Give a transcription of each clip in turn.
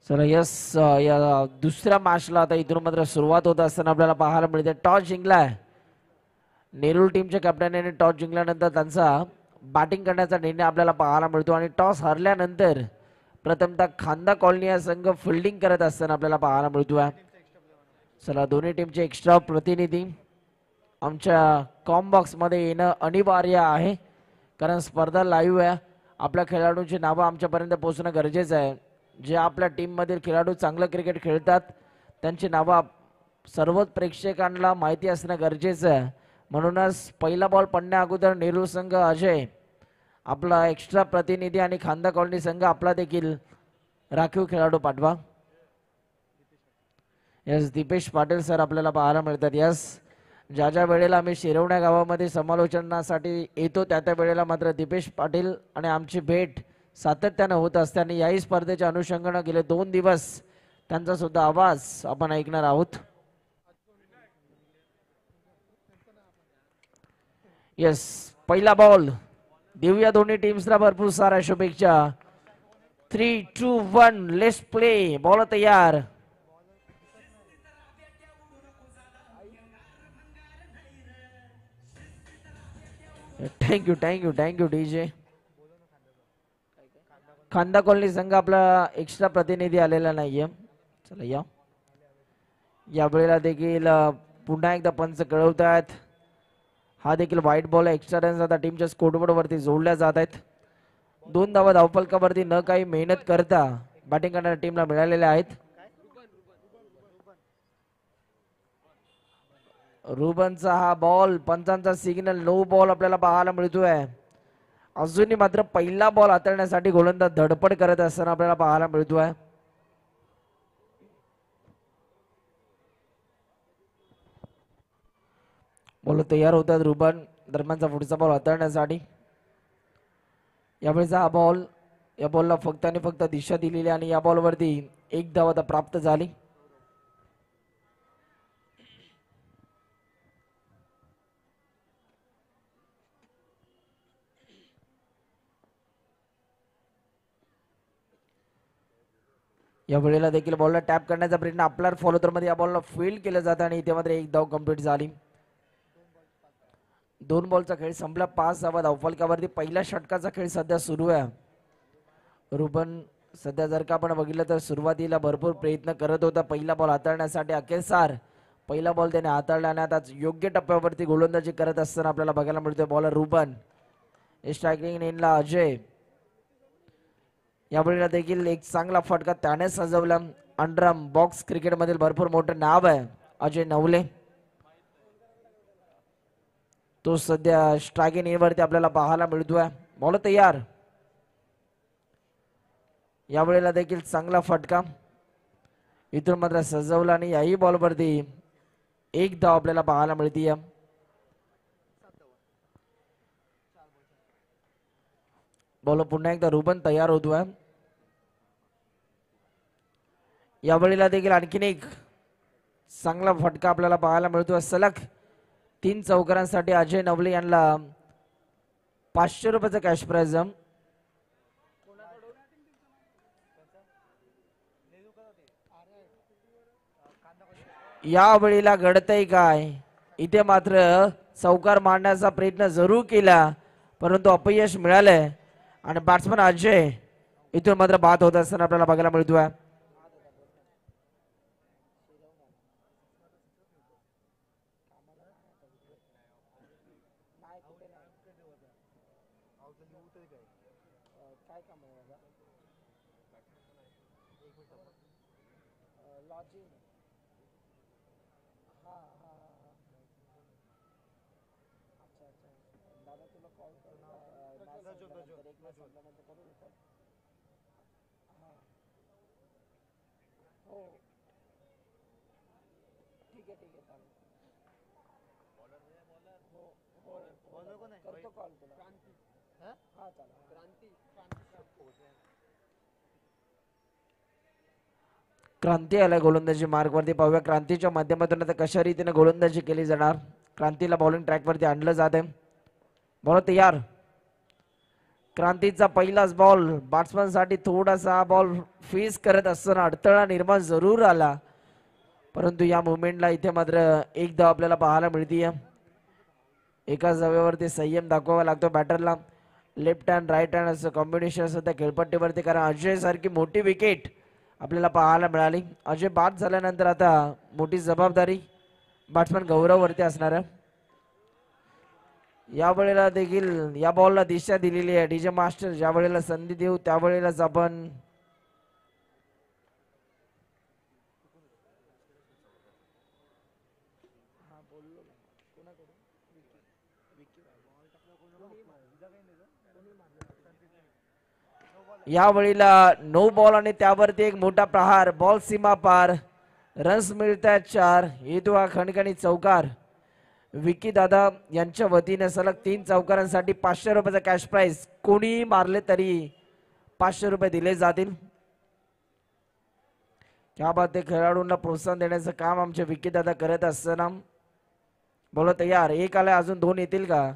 चला यस या दुसऱ्या मॅचला आता इथून मात्र सुरुवात होत असताना आपल्याला पाहायला मिळते टॉस जिंकलाय नेरूळ टीमच्या कॅप्टनने टॉस जिंकल्यानंतर त्यांचा बॅटिंग करण्याचा निर्णय आपल्याला पाहायला मिळतो आणि टॉस हरल्यानंतर प्रथमतः खांदा कॉलनी हा संघ फिल्डिंग करत असताना आपल्याला पाहायला मिळतोय. चला दोन्ही टीमचे एक्स्ट्रा प्रतिनिधी आमच्या कॉम मध्ये येणं अनिवार्य आहे कारण स्पर्धा लाईव्ह आहे. आपल्या खेळाडूंची नावं आमच्यापर्यंत पोहोचणं गरजेचं आहे. जे आपल्या टीममधील खेळाडू चांगलं क्रिकेट खेळतात त्यांची नावं सर्वच प्रेक्षकांना माहिती असणं गरजेचं आहे. म्हणूनच पहिला बॉल पडण्या अगोदर नेहरू संघ अजय आपला एक्स्ट्रा प्रतिनिधी आणि खांदा कॉलनी संघ आपला देखील राखीव खेळाडू पाठवा. यस दीपेश पाटील सर आपल्याला पाहायला मिळतात. यस ज्या ज्या वेळेला आम्ही शिरवण्या गावामध्ये समालोचनासाठी येतो त्या त्या वेळेला मात्र दीपेश पाटील आणि आमची भेट सातत्यानं होत असते आणि याही स्पर्धेच्या अनुषंगानं गेले 2 दिवस त्यांचा सुद्धा आवाज आपण ऐकणार आहोत. यस पहिला बॉल देऊया दोन्ही टीम्सला भरपूर साऱ्या शुभेच्छा. 3, 2, 1 लेट्स प्ले. बॉल तयार. Thank you DJ. खांदा कॉलनी संघ आपला एक्स्ट्रा प्रतिनिधी आलेला नाहीये. चला या वेळेला देखील पुन्हा एकदा पंच कळवतात हा देखील व्हाईट बॉल एक्स्ट्रा रन्स आता टीमच्या स्कोरबोर्ड वरती जोडल्या जात आहेत. 2 धावा धावफलकावरती न काही मेहनत करता बॅटिंग करणाऱ्या टीमला मिळालेल्या आहेत. रुबनचा हा बॉल पंचांचा सिग्नल नो बॉल आपल्याला पाहायला मिळतोय. अजूनही मात्र पहिला बॉल हाताळण्यासाठी गोलंदाज धडपड करत असताना आपल्याला पाहायला मिळतोय. बॉल तयार होतात रुबन दरम्यानचा पुढचा बॉल हाताळण्यासाठी. यावेळेचा हा बॉल या बॉलला फक्त आणि फक्त दिशा दिलेली आणि या बॉलवरती 1 धाव आता प्राप्त झाली. या वेळेला देखील बॉलला टॅप करण्याचा प्रयत्न आपला फॉलोतर मध्ये या बॉलला फील्ड केलं जातं आणि इथे मात्र 1 धाव कंप्लीट झाली. 2 बॉलचा खेळ संपला. 5 धावा धावफलकावरती पहिल्या षटकाचा खेळ सध्या सुरू आहे. रुबन सध्या जर का आपण बघितलं तर सुरुवातीला भरपूर प्रयत्न करत होता पहिला बॉल हाताळण्यासाठी. अखेरसार पहिला बॉल त्याने हाताळला आणि आता योग्य टप्प्यावरती गोलंदाजी करत असताना आपल्याला बघायला मिळतोय बॉलर रुबन. स्ट्रायकिंग लेनला अजय. यावेळेला देखील एक चांगला फटका त्याने सजवला. अंडरआर्म बॉक्स क्रिकेट मधील भरपूर मोठं नाव आहे अजय नवले. तो सध्या स्ट्रायकिंग लेनवरती आपल्याला पाहायला मिळतोय. बॉल तयार. यावेळेला देखील चांगला फटका इथून मात्र सजवला आणि याही बॉलवरती 1 धाव आपल्याला पाहायला मिळते. बॉल पुन्हा एकदा रुबन तयार होतोय. यावेळेला देखील आणखीन एक चांगला फटका आपल्याला पाहायला मिळतोय. सलग 3 चौकारांसाठी अजय नवले यांना 500 रुपयाचं कॅश प्राइज. यावेळेला घडतंय काय इथे मात्र चौकार मारण्याचा प्रयत्न जरूर केला परंतु अपयश मिळालंय आणि बॅट्समन अजय इथून मात्र बाद होत असताना आपल्याला बघायला मिळतोय. क्रांती आलाय गोलंदाजी मार्ग वरती. पाहूया क्रांतीच्या माध्यमातून आता कशा रीतीने गोलंदाजी केली जाणार. क्रांतीला बॉलिंग ट्रॅक वरती आणलं जात आहे. बॉल तयार. क्रांतीचा पहिलाच बॉल बॅट्समन साठी थोडासा बॉल फेस करत असताना अडथळा निर्माण जरूर आला, परंतु या मुवमेंटला इथे मात्र एक धाव आपल्याला पाहायला मिळतीये. एका जागेवरती संयम दाखवावा लागतो बॅटरला. लेफ्ट हँड राईट हँड असं कॉम्बिनेशन असतं त्या खेळपट्टीवरती, कारण अजय सारखी मोठी विकेट आपल्याला पाहायला मिळाली. अजय बाद झाल्यानंतर आता मोठी जबाबदारी बॅट्समन गौरववरती असणार आहे. या वेळेला देखील या बॉलला दिशा दिलेली आहे डीजे मास्टर. ज्या वेळेला संधी देऊ त्यावेळेलाच आपण या वेळेला नो बॉल आणि त्यावरती एक मोठा प्रहार. बॉल सीमा पार, रन्स मिळतात 4. येतो हा खणखणी चौकार. विकी दादा यांच्या वतीने सलग 3 चौकारांसाठी 500 रुपयाचा कॅश प्राइज. कोणी मारले तरी 500 रुपये दिले जातील. क्या बात आहे. खेळाडूंना प्रोत्साहन देण्याचं काम आमचे विकी दादा करत असताना बोला तयार. एक आलाय, अजून 2 येतील का?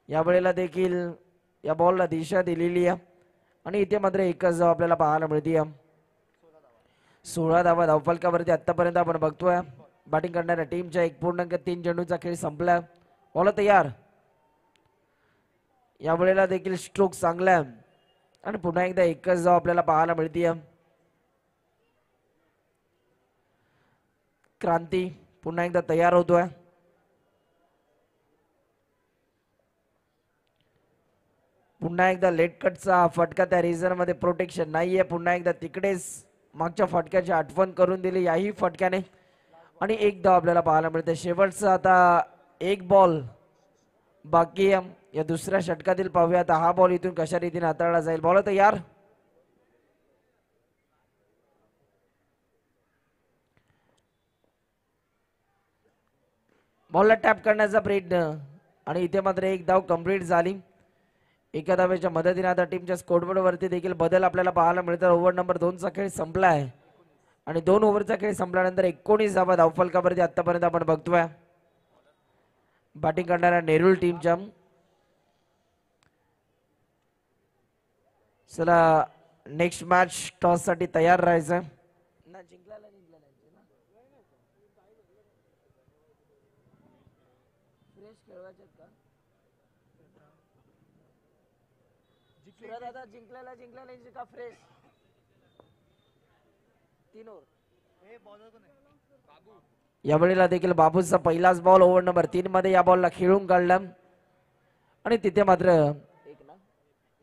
या वेळेला देखील या बॉलला दिशा दिलेली आहे आणि इथे मात्र एकच धाव आपल्याला पाहायला मिळते. 16 धावा धावफलकावरती आतापर्यंत आपण बघतोय. बॅटिंग करणाऱ्या टीमच्या 1.3 चेंडूचा खेळ संपला. बॉल तयार. या वेळेला देखील स्ट्रोक चांगला आणि पुन्हा एकदा एकच धाव आपल्याला पाहायला मिळते. क्रांती पुन्हा एकदा तयार होतोय. पुन्हा एकदा लेट कटचा फटका. त्या रिझन मध्ये प्रोटेक्शन नाहीये. पुन्हा एकदा तिकडेच मागच्या फटक्याची आठवण करून दिली याही फटक्याने आणि एक धाव आपल्याला पाहायला मिळते. शेवटचा आता एक बॉल बाकी आहे. या दुसऱ्या षटकातील पाहूया आता हा बॉल इथून कशा रीतीने हाताळला जाईल. बॉल तयार. बॉलला टॅप करण्याचा प्रयत्न आणि इथे मात्र एक धाव कंप्लीट झाली. एका धावेच्या मदतीने आता टीमच्या स्कोरबोर्ड वरती देखील बदल आपल्याला पाहायला मिळतात. ओव्हर नंबर 2 चा खेळ संपला आहे आणि 2 ओव्हरचा खेळ संपल्यानंतर 19 धावा धावफलकावरती आतापर्यंत आपण बघतोय. बॅटिंग करणाऱ्या नेरूळ टीमच्या चला नेक्स्ट मॅच टॉस साठी तयार राहायचं. जिंकलेला फ्रेश 3 ओव्हर. या वेळेला देखील बाबूचा पहिलाच बॉल ओव्हर नंबर 3 मध्ये या बॉलला खेळून काढला आणि तिथे मात्र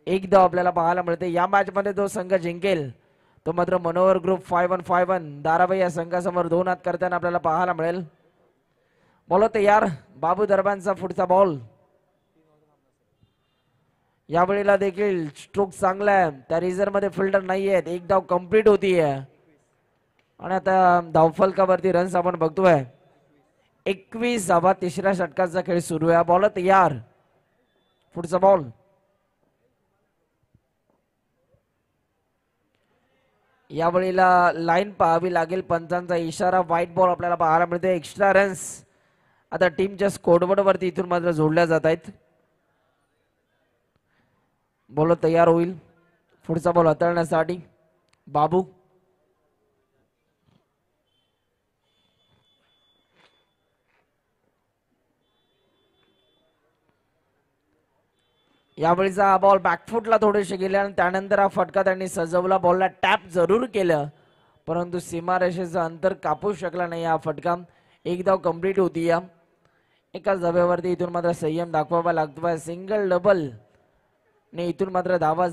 एक धाव आपल्याला पाहायला मिळते. या मॅच मध्ये जो संघ जिंकेल तो मात्र मनोहर ग्रुप 5151 दाराबाई या संघासमोर 2 हात करताना आपल्याला पाहायला मिळेल. बॉल तयार. बाबू दरबांचा पुढचा बॉल. या वेळेला देखील स्ट्रोक चांगला आहे. त्या रिझर्व मध्ये फिल्डर नाही आहेत. एक धाव कंप्लीट होतीये आणि आता धावफलकावरती रन्स आपण बघतोय. 21 धावा तिसऱ्या षटकाचा खेळ सुरू आहे. बॉल तयार. पुढचा बॉल. या वेळेला लाईन पाहावी लागेल. पंचांचा इशारा. व्हाईट बॉल आपल्याला पाहायला मिळते. एक्स्ट्रा रन्स आता टीमच्या स्कोरबोर्ड वरती इथून मात्र जोडल्या जात आहेत. बॉल तयार होईल. पुढचा बॉल हाताळण्यासाठी बाबू. यावेळीचा हा बॉल बॅकफुटला थोडेसे गेले आणि त्यानंतर हा फटका त्यांनी सजवला. बॉलला टॅप जरूर केलं परंतु सीमारेषेचं अंतर कापू शकला नाही हा फटका. एक धाव कंप्लीट होती. या एकाच धाब्यावरती इथून मात्र संयम दाखवावा लागतोय. सिंगल डबल ने इथून मात्र धावा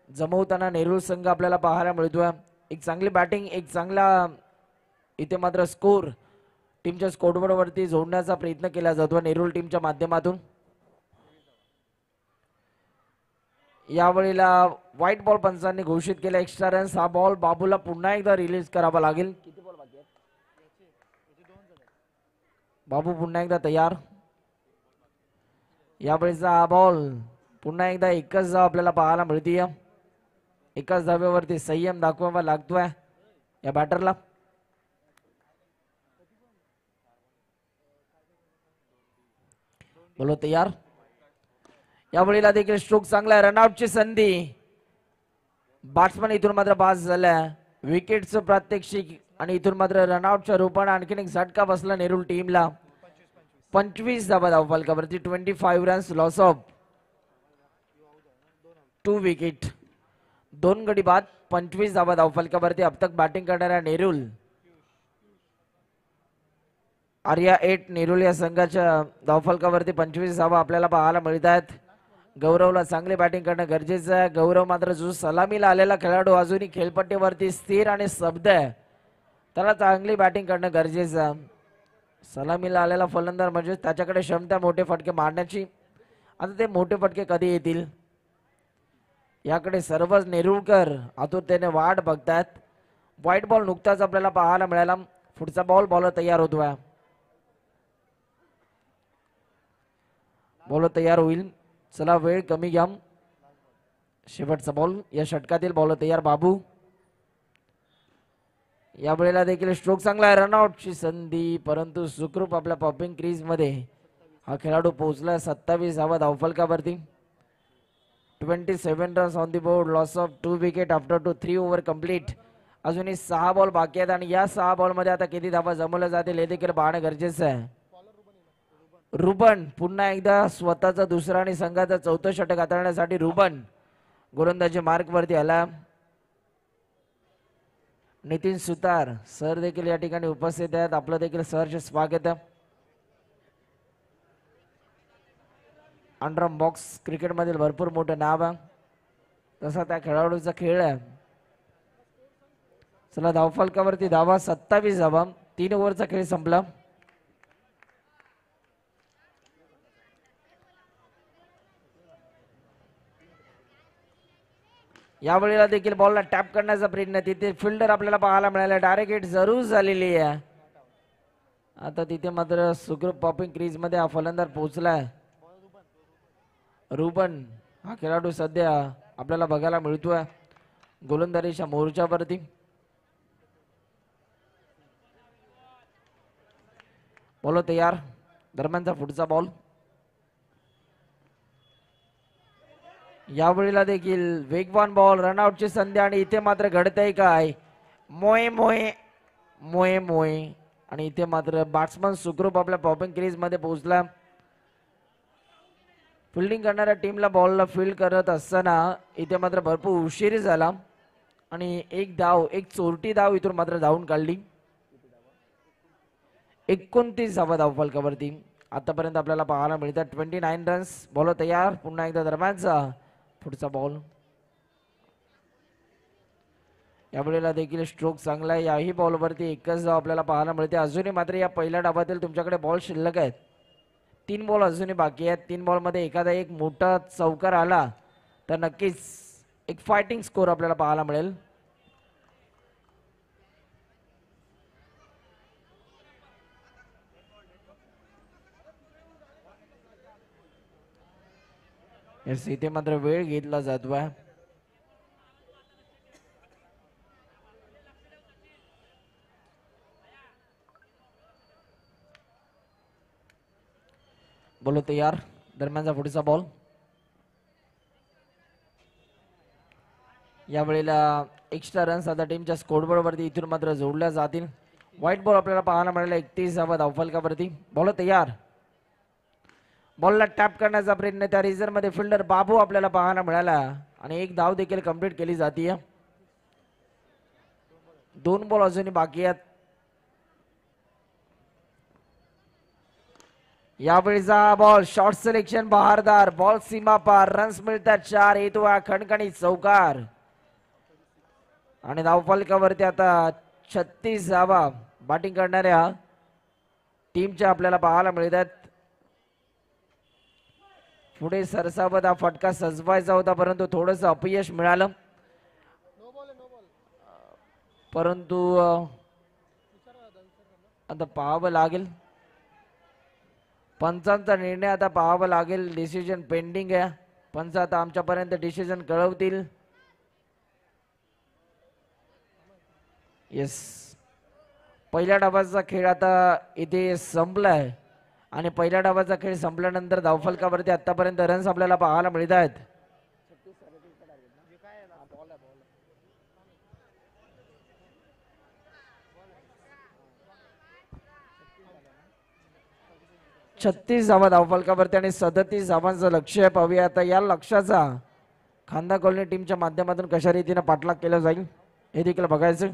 जमवताना नेरूळ संघ आपल्याला पाहायला मिळतोय. एक चांगली बॅटिंग, एक चांगला इथे मात्र स्कोर टीमच्या स्कोरबोर्ड वरती जोडण्याचा प्रयत्न केला जातो नेरूळ टीमच्या माध्यमातून. यावेळेला व्हाईट बॉल पंचांनी घोषित केला. Extra runs. हा बॉल बाबूला पुन्हा एकदा रिलीज करावा लागेल. किती बॉल बाकी आहेत? बाबू पुन्हा एकदा तयार. यावेळेचा हा बॉल पुन्हा एकदा एकच धाव आपल्याला पाहायला मिळतीये. एकाच धाब्यावरती संयम दाखवावा लागतोय या बॅटरला. बोलो तयार. या वेळेला देखील स्ट्रोक चांगला, रनआउटची संधी. बॅट्समन इथून मात्र पास झाल्या. विकेटचं प्रात्यक्षिक आणि इथून मात्र रनआउटच्या रूपाने आणखीन एक झटका बसला नेरूळ टीमला. 25 धावा धावफलकावरती, 25 रन्स, लॉस ऑफ 2 विकेट. 2 गडी बाद, 25 धावा धावफलकावरती. अब तक बॅटिंग करणाऱ्या नेरूळ आर्या 8 नेरूळ या संघाच्या धावफलकावरती 25 धावा आपल्याला पाहायला मिळत आहेत. गौरवला चांगली बॅटिंग करणं गरजेचं आहे. गौरव मात्र जो सलामीला आलेला खेळाडू अजूनही खेळपट्टीवरती स्थिर आणि स्तब्ध आहे, त्याला चांगली बॅटिंग करणं गरजेचं आहे. सलामीला आलेला फलंदाज म्हणजे त्याच्याकडे क्षमता मोठे फटके मारण्याची. आता ते मोठे फटके कधी येतील याकडे सर्वच नेरुळकर आतुरतेने वाट बघतात. व्हाईट बॉल नुकताच आपल्याला पाहायला मिळाला. पुढचा बॉल बॉलर तयार होतोय. बॉलर तयार होईल. चला वेळ कमी घ्या. शेवटचा बॉल या षटकातील. बॉलर तयार बाबू. या वेळेला देखील स्ट्रोक चांगला आहे, रनआउटची संधी, परंतु सुखरूप आपल्या पॉपिंग क्रीज मध्ये हा खेळाडू पोहोचला. 27 धावा धावफलकावरती. 27 runs on the board, loss of 2 wicket after 3 over complete. अजूनही 6 बॉल बाकी आहेत आणि या 6 बॉल मध्ये आता किती धावा जमवल्या जातील हे देखील पाहणं गरजेचं आहे. रुबन पुन्हा एकदा स्वतःचा दुसरा आणि संघाचा चौथं षटक हाताळण्यासाठी रुबन गोलंदाजी मार्क वरती आला. नितीन सुतार सर देखील या ठिकाणी उपस्थित आहेत. आपलं देखील सहर्ष स्वागत. अंडरम बॉक्स क्रिकेट मधील भरपूर मोठं नाव आहे, तसा त्या खेळाडूचा खेळ आहे. चला धावफलकावरती धावा 27 धावा. 3 ओव्हरचा खेळ संपला. या वेळेला देखील बॉलला टॅप करण्याचा प्रयत्न. तिथे फिल्डर आपल्याला पाहायला मिळाला. डायरेक्ट हिट जरूर झालेली आहे. आता तिथे मात्र सुखरूप पॉपिंग क्रीज मध्ये हा फलंदाज पोहोचलाय. रुबन हा खेळाडू सध्या आपल्याला बघायला मिळतोय गोलंदाजीच्या मोर्चावरती. बॉल तयार. दरम्यानचा पुढचा बॉल. या वेळेला देखील वेगवान बॉल, रनआउटची संधी आणि इथे मात्र घडतंय काय, मोये मोये मोये मोये. आणि इथे मात्र बॅट्समन सुखरूप आपल्या पॉपिंग क्रीज मध्ये पोहोचला. फिल्डिंग करणाऱ्या टीमला बॉलला फील्ड करत असताना इथे मात्र भरपूर उशीर झाला आणि एक चोरटी धाव इथून मात्र धावून काढली. 29 धावा धावफलकावरती आतापर्यंत आपल्याला पाहायला मिळतात. 29 रन्स. बॉल तयार. पुन्हा एकदा दरम्यानचा पुढचा बॉल. यावेळेला देखील स्ट्रोक चांगला आहे. याही बॉलवरती एकच धाव आपल्याला पाहायला मिळते. अजूनही मात्र या पहिल्या डावातील तुमच्याकडे बॉल शिल्लक आहेत. 3 बॉल अजूनही बाकी आहेत. 3 बॉल मध्ये एखादा एक मोठा चौकार आला तर नक्कीच एक फायटिंग स्कोर आपल्याला पाहायला मिळेल. इथे मात्र वेळ घेतला जातोय. बॉल तयार. दरम्यानचा पुढचा बॉल. यावेळेला एक्स्ट्रा रन्स आता टीमच्या स्कोरबोर्ड वरती इथून मात्र जोडल्या जातील. व्हाईट बॉल आपल्याला पाहायला मिळाला. 31 धावा धावफलकावरती. बॉल तयार. बॉलला टॅप करण्याचा प्रयत्न. त्या रिझन मध्ये फिल्डर बाबू आपल्याला पाहायला मिळाला आणि एक धाव देखील कंप्लीट केली जाते. 2 बॉल अजूनही बाकी आहेत. यावेळीचा बॉल शॉर्ट सिलेक्शन बहारदार. बॉल सीमा पार. रन्स मिळतात 4. येतो हा खणखणीत चौकार आणि धावफलकावरती आता 36 धावा बॅटिंग करणाऱ्या टीमच्या आपल्याला पाहायला मिळतात. पुढे सरसावत हा फटका सजवायचा होता परंतु थोडस अपयश मिळालं. परंतु आता पाहावं लागेल. पंचांचा निर्णय आता पाहावा लागेल. डिसिजन पेंडिंग आहे. पंच आता आमच्यापर्यंत डिसिजन कळवतील. येस, पहिल्या डावाचा खेळ आता इथे संपलाय आणि पहिल्या डावाचा खेळ संपल्यानंतर धावफलकावरती आतापर्यंत रन्स आपल्याला पाहायला मिळत आहेत. छत्तीस धावा धावफलकावरती आणि 37 धावांचं लक्ष्य. पाहूया आता या लक्ष्याचा खांदा कॉलनी टीमच्या माध्यमातून कशा रीतीने पाठलाग केला जाईल हे देखील बघायचं.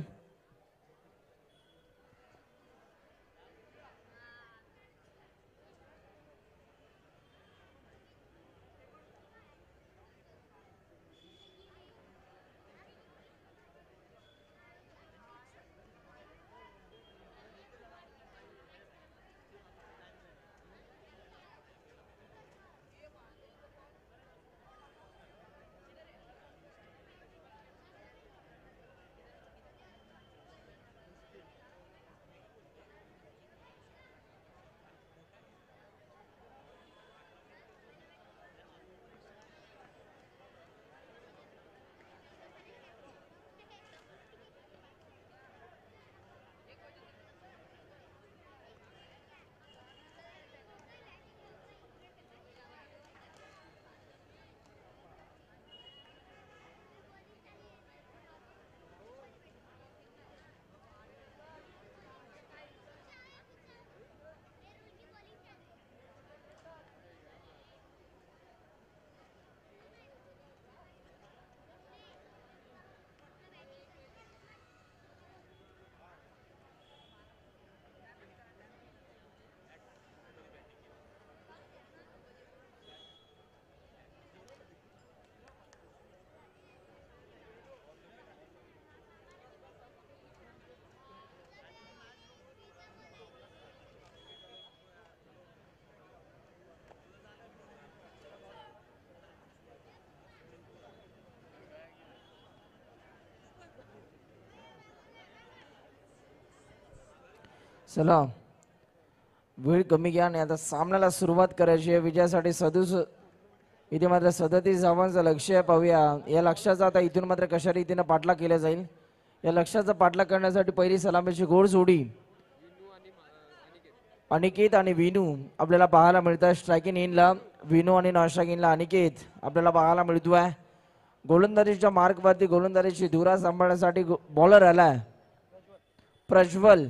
चला वेळ कमी घ्या आणि आता सामन्याला सुरुवात करायची आहे. विजयासाठी इथे मात्र 37 धावांचं लक्ष्य आहे. पाहूया या लक्ष्याचा आता इथून मात्र कशा रीतीने पाठलाग केला जाईल. या लक्ष्याचा पाठलाग करण्यासाठी पहिली सलामीची घोडजोडी अनिकेत आणि विनू आपल्याला पाहायला मिळतात. स्ट्रायकिंग इनला विनू आणि नॉन स्ट्रायकिंग इनला अनिकेत आपल्याला पाहायला मिळतोय. गोलंदाजीच्या मार्कवरती गोलंदाजीची धुरा सांभाळण्यासाठी बॉलर आलाय प्रज्वल.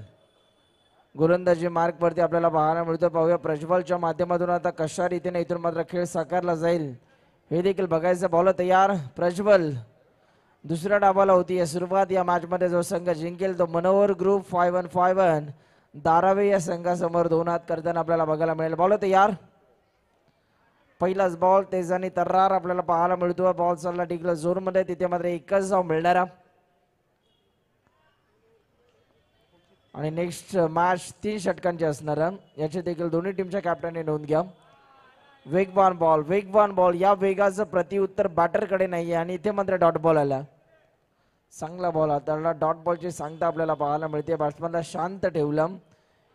गोलंदाजी मार्क वरती आपल्याला पाहायला मिळतं. पाहूया प्रज्वलच्या माध्यमातून आता कशा रीतीने इथून मात्र खेळ साकारला जाईल हे देखील बघायचं. बॉलर तयार प्रज्वल. दुसऱ्या डावाला होती या सुरुवात. या मॅच मध्ये जो संघ जिंकेल तो मनोहर ग्रुप 5151 धारावी या संघासमोर 2 हात करताना आपल्याला बघायला मिळेल. बॉलर तयार. पहिलाच बॉल तेजानी तर्रार आपल्याला पाहायला मिळतो. बॉल चालला टिकला जोर मध्ये. तिथे मात्र एकच धाव मिळणारा आणि नेक्स्ट मॅच 3 षटकांची असणार. याची देखील दोन्ही टीमच्या कॅप्टनने नोंद घ्या. वेगवान बॉल या वेगाचं प्रत्युत्तर बॅटरकडे नाहीये आणि इथे मात्र डॉट बॉल आला. चांगला बॉल हाताळला. डॉट बॉलची सांगता आपल्याला पाहायला मिळते. बॅट्समॅनला शांत ठेवलं.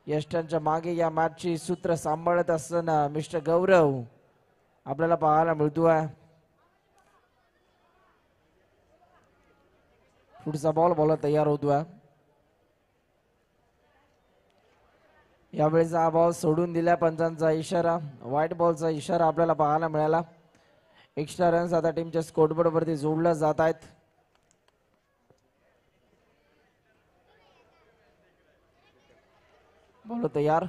यष्टांच्या मागे या मॅचची सूत्र सांभाळत असताना मिस्टर गौरव आपल्याला पाहायला मिळतोय. पुढचा बॉल तयार होतोय. यावेळेचा हा बॉल सोडून दिला. पंचांचा इशारा व्हाईट बॉलचा इशारा आपल्याला पाहायला मिळाला. एक्स्ट्रा रन्स आता टीमच्या स्कोरबोर्ड वरती जोडल्या जात आहेत. बॉल तयार.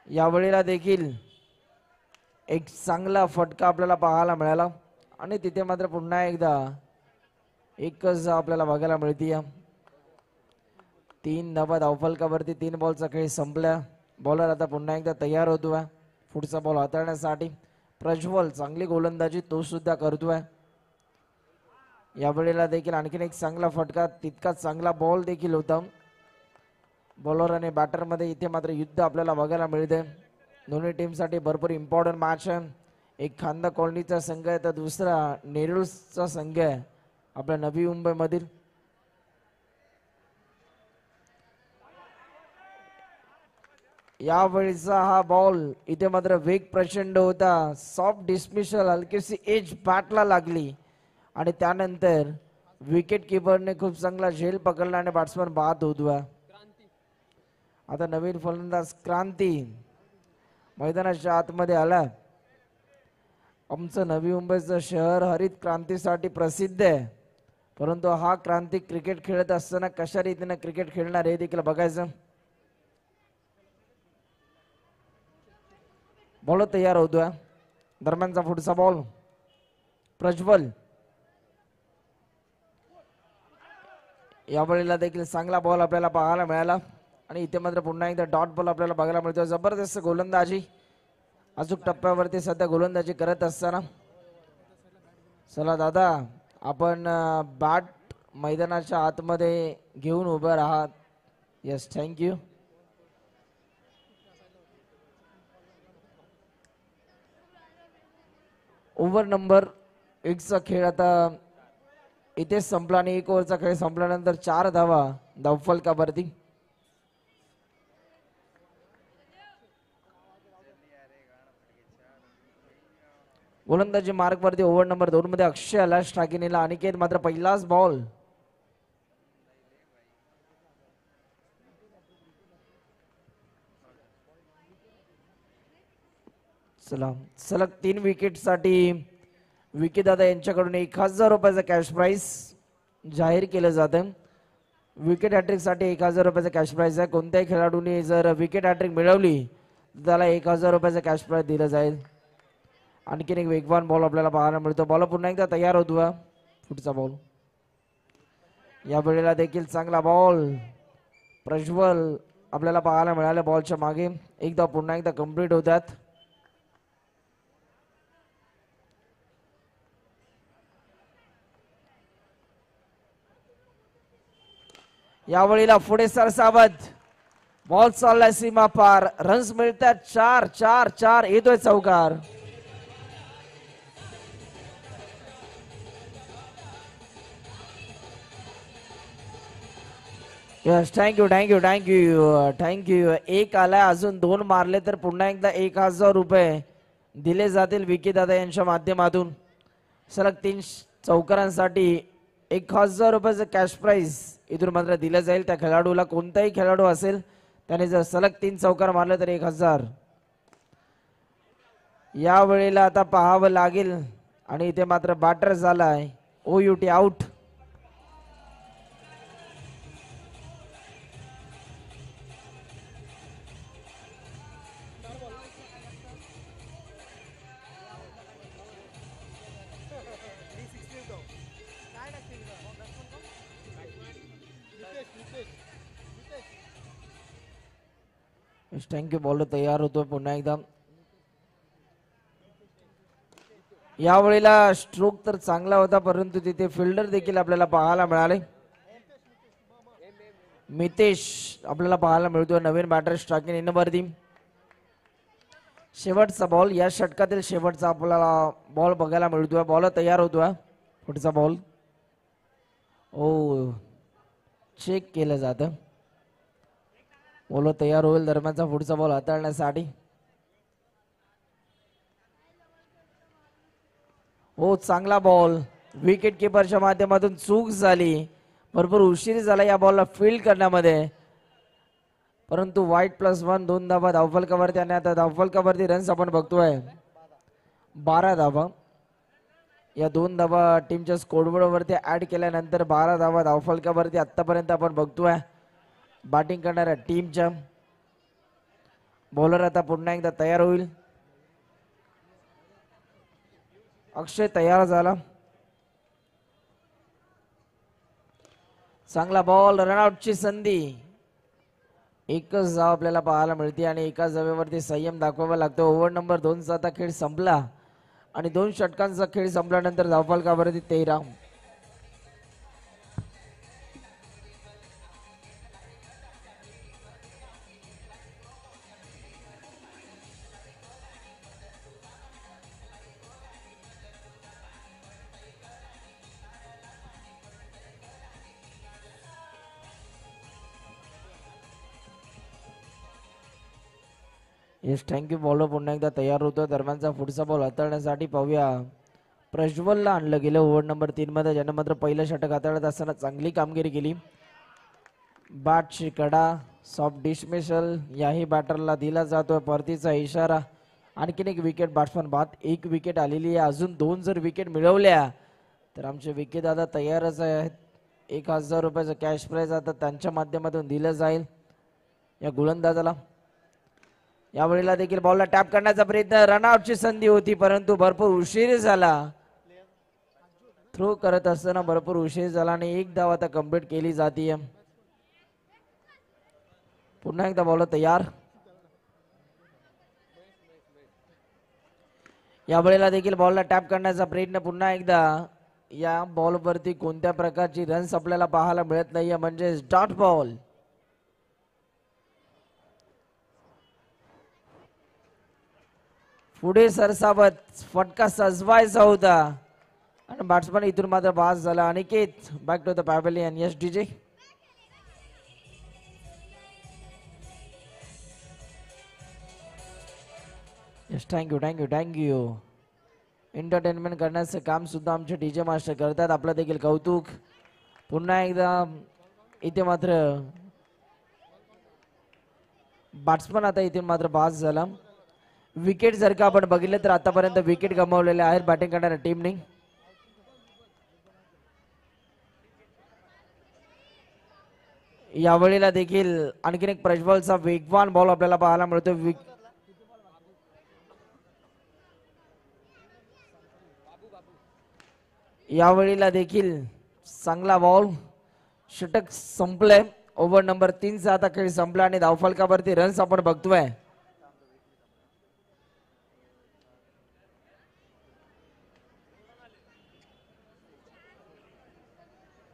यावेळेला देखील एक चांगला फटका आपल्याला पाहायला मिळाला आणि तिथे मात्र पुन्हा एकदा एकच आपल्याला बघायला मिळते. 3 धावा धावफलकावरती 3 बॉलचा खेळ संपला. बॉलर आता पुन्हा एकदा तयार होतोय पुढचा बॉल हाताळण्यासाठी. प्रज्वल चांगली गोलंदाजी तो सुद्धा करतोय. यावेळेला देखील आणखीन एक चांगला फटका तितकाच चांगला बॉल देखील होता. बॉलर आणि बॅटर मध्ये इथे मात्र युद्ध आपल्याला बघायला मिळते. दोन्ही टीमसाठी भरपूर इम्पॉर्टंट मॅच आहे. एक खांदा कॉलनीचा संघ आहे तर दुसरा नेरूळचा संघ आहे आपल्या नवी मुंबई मधील. यावेळीचा हा बॉल इथे मात्र वेग प्रचंड होता. सॉफ्ट डिस्मिशल हलकीशी एज बॅटला लागली आणि त्यानंतर विकेट किपरने खूप चांगला झेल पकडला आणि बॅट्समन बाद होतोय. आता नवीन फलंदाज क्रांती मैदानाच्या आतमध्ये आला. आमचं नवी मुंबईचं शहर हरित क्रांतीसाठी प्रसिद्ध आहे, परंतु हा क्रांती क्रिकेट खेळत असताना कशा रीतीने क्रिकेट खेळणार हे देखील बघायचं. बॉल तयार होतोय. दरम्यानचा पुढचा बॉल प्रज्वल. यावेळेला देखील चांगला बॉल आपल्याला पाहायला मिळाला आणि इथे मात्र पुन्हा एकदा डॉट बॉल आपल्याला बघायला मिळतो. जबरदस्त गोलंदाजी अचूक टप्प्यावरती सध्या गोलंदाजी करत असताना. चला दादा, आपण बॅट मैदानाच्या आतमध्ये घेऊन उभे राहा. Yes, thank you. ओव्हर नंबर 1चा खेळ आता इथेच संपला आणि 1 ओव्हरचा खेळ संपल्यानंतर 4 धावा धावफलकावरती. गोलंदाजी मार्कवरती ओव्हर नंबर 2 मध्ये अक्षय आला स्ट्रायकिंगला. अनिकेत मात्र पहिलाच बॉल. चला, सलग 3 विकेटसाठी विकी दादा यांच्याकडून 1000 रुपयाचं कॅश प्राइज जाहीर केलं जातं. विकेट हॅट्रिक साठी 1000 रुपयाचं कॅश प्राइज आहे. कोणत्याही खेळाडूने जर विकेट हॅट्रिक मिळवली तर त्याला 1000 रुपयाचं कॅश प्राइज दिलं जाईल. आणखीन एक वेगवान बॉल आपल्याला पाहायला मिळतो. बॉल पुन्हा एकदा तयार होतो. पुढचा बॉल या वेळेला देखील चांगला बॉल प्रज्वल आपल्याला पाहायला मिळाले. बॉलच्या मागे एकदा पुन्हा एकदा कंप्लीट होतात. यावेळेला पुढे सरसावत बॉल चाललाय सीमा पार. रन्स मिळतात 4 4 4. येतोय चौकार. Yes, thank you thank you thank you thank you. 1 आलाय, अजून 2 मारले तर पुन्हा एकदा 1000 रुपये दिले जातील विकी दादा यांच्या माध्यमातून. सलग 3 चौकारांसाठी 1000 रुपयाचं कॅश प्राइज इथून मात्र दिलं जाईल त्या खेळाडूला. कोणताही खेळाडू असेल त्याने जर सलग 3 चौकार मारले तर 1000. या वेळेला आता पाहावं लागेल आणि इथे मात्र बॅटर झालाय. OUT out. थँक्यू. बॉल तयार होतो पुन्हा एकदा. यावेळेला स्ट्रोक तर चांगला होता, परंतु तिथे फिल्डर देखील आपल्याला पाहायला मिळाले. मितेश आपल्याला पाहायला मिळतोय नवीन बॅटर स्ट्रायकिंग इनवरती. शेवटचा बॉल या षटकातील शेवटचा आपल्याला बॉल बघायला मिळतोय. बॉल तयार होतोय. पुढचा बॉल चेक केलं जातं. बॉल तयार होईल. दरम्यानचा पुढचा बॉल हाताळण्यासाठी चांगला बॉल. विकेट किपरच्या माध्यमातून चूक झाली. भरपूर उशीर झाला या बॉलला फील्ड करण्यामध्ये, परंतु वाईट +1 2 धावा धावफलकावरती. आणि आता धावफलकावरती रन्स आपण बघतोय 12 धावा. या 2 धावा टीमच्या स्कोरबोर्ड वरती ऍड केल्यानंतर 12 धावा धावफलकावरती आतापर्यंत आपण बघतोय बॅटिंग करणाऱ्या टीमच्या. बॉलर आता पुन्हा एकदा तयार होईल. अक्षय तयार झाला. चांगला बॉल. रनआउटची संधी. एकच धाव आपल्याला पाहायला मिळते आणि एका धावेवरती संयम दाखवावा लागतो. ओव्हर नंबर 2चा आता खेळ संपला आणि 2 षटकांचा खेळ संपल्यानंतर धावफलकावरती 13. Yes, thank you. बॉलर पुन्हा एकदा तयार होतो. दरम्यानचा पुढचा बॉल हाताळण्यासाठी पाहूया प्रज्वलला आणलं गेलं ओव्हर नंबर 3 मध्ये, ज्यानं मात्र पहिलं षटक हाताळत असताना चांगली कामगिरी केली. बॅटची कडा सॉफ्ट डिसमिसल याही बॅटरला दिला जातोय परतीचा इशारा. आणखीन एक विकेट बॅट्समन बाद. एक विकेट आलेली आहे. अजून 2 जर विकेट मिळवल्या तर आमचे विकेट दादा तयारच आहेत. 1000 रुपयाचं कॅश प्राइज आता त्यांच्या माध्यमातून दिलं जाईल या गोलंदाजाला. यावेळेला देखील बॉलला टॅप करण्याचा प्रयत्न. रनआउटची संधी होती परंतु भरपूर उशीर झाला. थ्रो करत असताना भरपूर उशीर झाला आणि एक धाव आता कंप्लीट केली जाते. पुन्हा एकदा बॉलर तयार. यावेळेला देखील बॉलला टॅप करण्याचा प्रयत्न. पुन्हा एकदा या बॉलवरती कोणत्या प्रकारची रन्स आपल्याला पाहायला मिळत नाहीये म्हणजे डॉट बॉल. पुढे सरसावत फटका सजवायचा होता आणि बॅट्समन इथून मात्र बाद झाला. Aniket back to the pavilion. Yes DJ. Yes thank you thank you thank you. Entertainment करण्याचं काम सुद्धा आमचे डीजे मास्टर करतात. आपलं देखील कौतुक. पुन्हा एकदा इथे मात्र बॅट्समन आता इथे मात्र बाद झाला. विकेट जर का आपण बघितलं तर आतापर्यंत विकेट गमावलेले आहेत बॅटिंग करणाऱ्या टीमने. यावेळेला देखील आणखीन एक प्रज्वलचा वेगवान बॉल आपल्याला पाहायला मिळतो. यावेळेला देखील चांगला बॉल. षटक संपलंय. ओव्हर नंबर 3 चा आता खेळ संपला आणि धावफलकावरती रन्स आपण बघतोय.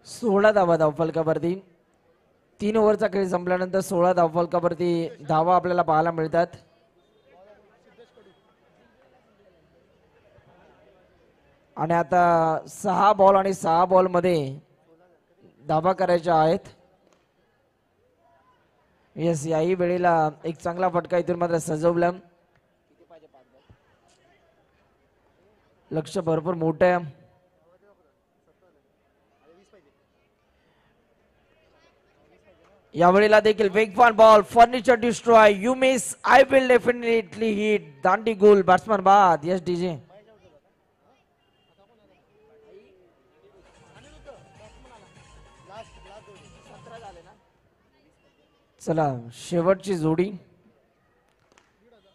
सोळा धावा धावफलकावरती. 3 ओव्हरचा खेळ संपल्यानंतर 16 धावफलकावरती धावा आपल्याला पाहायला मिळतात. आणि आता 6 बॉल आणि 6 बॉल मध्ये धावा करायच्या आहेत. यस याही वेळेला एक चांगला फटका इथून मात्र सजवला. लक्ष भरपूर मोठं आहे. यावेळेला देखील वेगवान ball. Furniture destroy. You miss. I will definitely hit. दांडी गोल. बॅट्समन बाद. Yes DJ. चला शेवटची जोडी.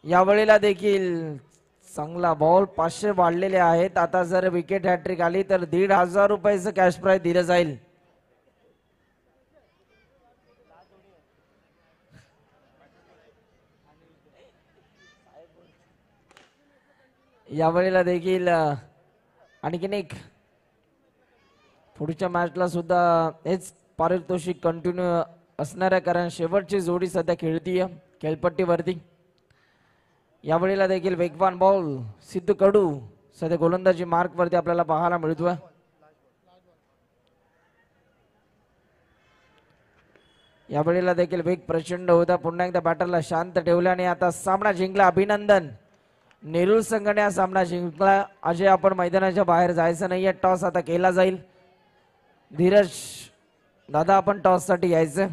यावेळेला देखील चांगला बॉल. 500 वाढलेले आहेत. आता जर विकेट हॅट्रिक आली तर 1500 रुपयाचं कॅश प्राइज दिलं जाईल. यावेळेला देखील आणखीन एक पुढच्या मॅचला सुद्धा हेच पारितोषिक कंटिन्यू असणार आहे कारण शेवटची जोडी सध्या खेळतीये खेळपट्टीवरती. यावेळेला देखील वेगवान बॉल. सिद्धू कडू सध्या गोलंदाजी मार्क वरती आपल्याला पाहायला मिळतोय. यावेळेला देखील वेग प्रचंड होता. पुन्हा एकदा बॅटरला शांत ठेवल्याने आता सामना जिंकला. अभिनंदन. नेरूळ संघाने हा सामना जिंकला. अजय आपण मैदानाच्या बाहेर जायचं नाहीये. टॉस आता केला जाईल. धीरज दादा आपण टॉस साठी यायचं.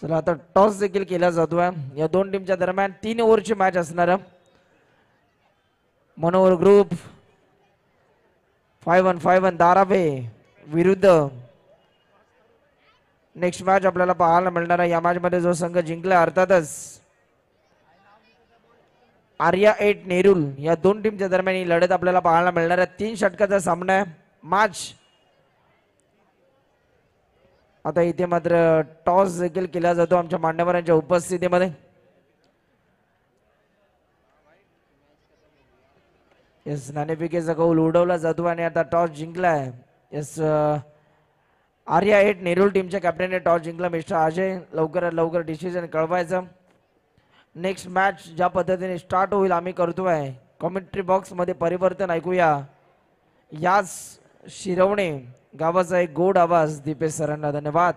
चला आता टॉस देखील केला जातोय. या दोन टीमच्या दरम्यान 3 ओव्हरची मॅच असणार. मनोहर ग्रुप 5-1 धारावे विरुद्ध नेक्स्ट मॅच आपल्याला पाहायला मिळणार आहे. या मॅच मध्ये जो संघ जिंकला अर्थातच आर्या 8 नेरूल या दोन टीमच्या दरम्यान ही लढत आपल्याला पाहायला मिळणार आहे. 3 षटकाचा सामना आहे. मॅच आता इथे मात्र टॉस देखील केला जातो आमच्या मान्यवरांच्या उपस्थितीमध्ये. यस नाणेफेकीचा कौल उडवला जातो आणि आता टॉस जिंकलाय. यस आर्या 8 नेरूल टीमच्या कॅप्टनने टॉस जिंकला. मिस्टर अजय लवकरात लवकर डिसिजन कळवायचं. नेक्स्ट मॅच ज्या पद्धतीने स्टार्ट होईल आम्ही करतोय. कॉमेंट्री बॉक्स मध्ये परिवर्तन ऐकूया. याच शिरवणे गावाचा एक गोड आवाज दीपेश सरांना. धन्यवाद.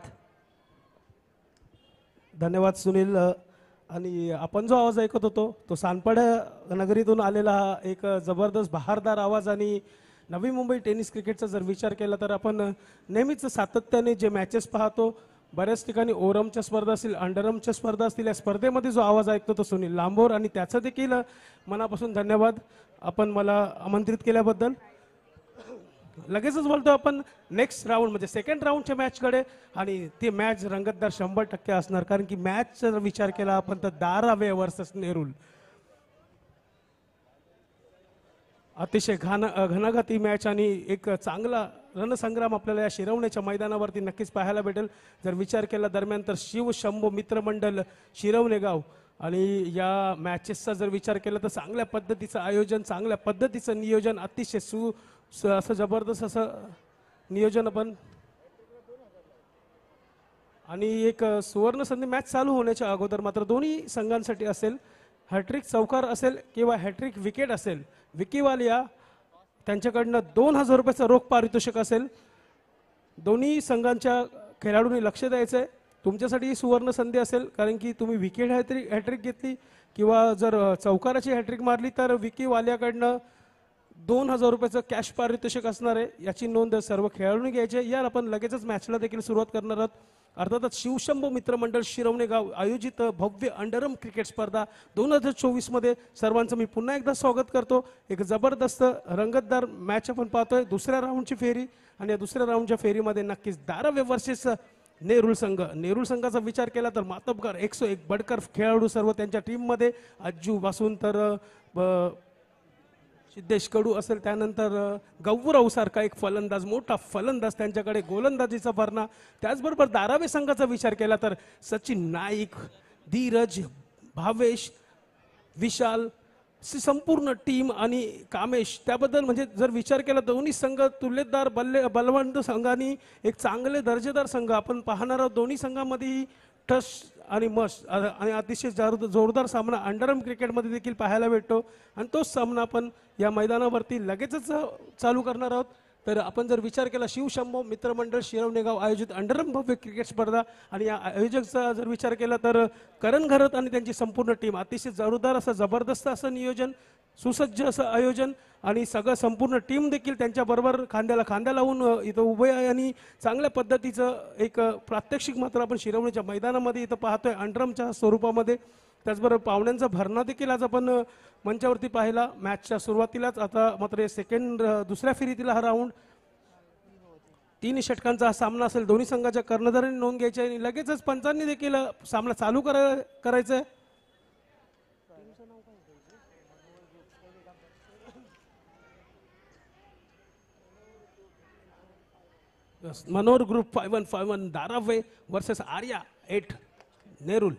धन्यवाद सुनील. आणि आपण जो आवाज ऐकत होतो तो सानपाड नगरीतून आलेला एक जबरदस्त बहारदार आवाज आणि नवी मुंबई टेनिस क्रिकेटचा जर विचार केला तर आपण नेहमीच सातत्याने जे मॅचेस पाहतो, बऱ्याच ठिकाणी ओरमच्या स्पर्धा असतील, अंडरमच्या स्पर्धा असतील, या स्पर्धेमध्ये जो आवाज ऐकतो तो सुनील लांबोर, आणि त्याचं देखील मनापासून धन्यवाद आपण मला आमंत्रित केल्याबद्दल. लगेचच बोलतो आपण नेक्स्ट राऊंड म्हणजे सेकंड राऊंडच्या मॅचकडे, आणि ती मॅच रंगतदार 100% असणार, कारण की मॅचचा जर विचार केला आपण तर दारावे वर्सेस नेरुल, अतिशय घनाघाती मॅच आणि एक चांगला रणसंग्राम आपल्याला या शिरवण्याच्या मैदानावरती नक्कीच पाहायला भेटेल. जर विचार केला दरम्यान तर शिव शंभो मित्रमंडळ शिरवणे गाव, आणि या मॅचेसचा जर विचार केला तर चांगल्या पद्धतीचं आयोजन, चांगल्या पद्धतीचं नियोजन, अतिशय असं जबरदस्त असं नियोजन आपण, आणि एक सुवर्ण संधी मॅच चालू होण्याच्या अगोदर मात्र दोन्ही संघांसाठी असेल, हॅट्रिक चौकार असेल किंवा हॅट्रिक विकेट असेल, विकीवालिया त्यांच्याकडनं 2,000 रुपयाचं रोख पारितोषिक असेल. दोन्ही संघांच्या खेळाडूंनी लक्ष द्यायचं आहे. तुमच्यासाठी ही सुवर्ण संधी असेल, कारण की तुम्ही विकेट हॅट्रिक घेतली किंवा जर चौकाराची हॅट्रिक मारली तर विकीवाल्याकडनं 2,000 रुपयाचं कॅश पारितोषिक असणार आहे. याची नोंद सर्व खेळाडूंनी घ्यायची आहे. यार आपण लगेचच मॅचला देखील सुरुवात करणार आहोत. अर्थातच शिवशंभो मित्रमंडळ शिरवणे गाव आयोजित भव्य अंडरम क्रिकेट स्पर्धा 2024 मध्ये सर्वांचं मी पुन्हा एकदा स्वागत करतो. एक जबरदस्त रंगतदार मॅच आपण पाहतोय, दुसऱ्या राऊंडची फेरी, आणि या दुसऱ्या राऊंडच्या फेरीमध्ये नक्कीच दारावे वर्सेस नेरुल संघ. नेरुल संघाचा विचार केला तर मातबकर 101 बडकर खेळाडू सर्व त्यांच्या टीममध्ये, अज्जू पासून तर सिद्धेश कडू असेल, त्यानंतर गौरव सारखा एक फलंदाज, मोठा फलंदाज त्यांच्याकडे, गोलंदाजीचा भरणा. त्याचबरोबर दारावे संघाचा विचार केला तर सचिन नाईक, धीरज, भावेश, विशाल, संपूर्ण टीम आणि कामेश. त्याबद्दल म्हणजे जर विचार केला दोन्ही संघ तुल्यदार बलवंत संघांनी एक चांगले दर्जेदार संघ आपण पाहणार आहोत. दोन्ही संघांमध्ये टस आणि मस्ट आणि अतिशय जोरदार सामना अंडरम क्रिकेटमध्ये देखील पाहायला भेटतो, आणि तोच सामना आपण या मैदानावरती लगेचच चालू करणार आहोत. तर आपण जर विचार केला शिवशंभो मित्रमंडळ शिरवणे गाव आयोजित अंडरम भव्य क्रिकेट स्पर्धा, आणि या आयोजकचा जर विचार केला तर करण घरत आणि त्यांची संपूर्ण टीम, अतिशय जोरदार असं जबरदस्त असं नियोजन, सुसज्ज असं आयोजन, आणि सगळं संपूर्ण टीम देखील त्यांच्याबरोबर खांद्याला खांदा लावून इथं उभे आहे, आणि चांगल्या पद्धतीचं एक प्रात्यक्षिक मात्र आपण शिरवण्याच्या मैदानामध्ये इथं पाहतोय अंडरमच्या स्वरूपामध्ये. त्याचबरोबर पाहुण्यांचा भरणा देखील आज आपण मंचावरती पाहिला मॅचच्या सुरुवातीलाच. आता मात्र दुसऱ्या फेरीतील हा राऊंड 3 षटकांचा हा सामना असेल. दोन्ही संघाच्या कर्णधारांनी नोंद घ्यायची आहे, आणि लगेचच पंचांनी देखील सामना चालू करायचा आहे. मनोहर ग्रुप 5151 दारावे वर्सेस आर्या 8 नेरुल,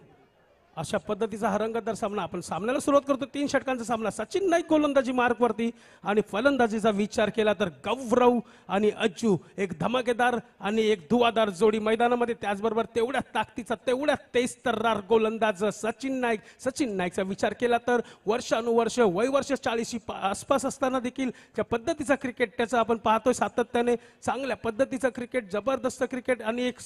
अशा पद्धतीचा हा रंगतदार सामना आपण सामन्याला सुरुवात करतो. 3 षटकांचा सामना. सचिन नाईक गोलंदाजी मार्कवरती, आणि फलंदाजीचा विचार केला तर गौरव आणि अज्जू एक धमाकेदार आणि एक धुवादार जोडी मैदानामध्ये. त्याचबरोबर तेवढ्या ताकदीचा, तेवढ्या तेजतर्रार गोलंदाज सचिन नाईक. सचिन नाईकचा विचार केला तर वर्षानुवर्ष वय वर्ष 40 आसपास असताना देखील त्या पद्धतीचा क्रिकेट त्याचा आपण पाहतोय सातत्याने. चांगल्या पद्धतीचा क्रिकेट, जबरदस्त क्रिकेट, आणि एक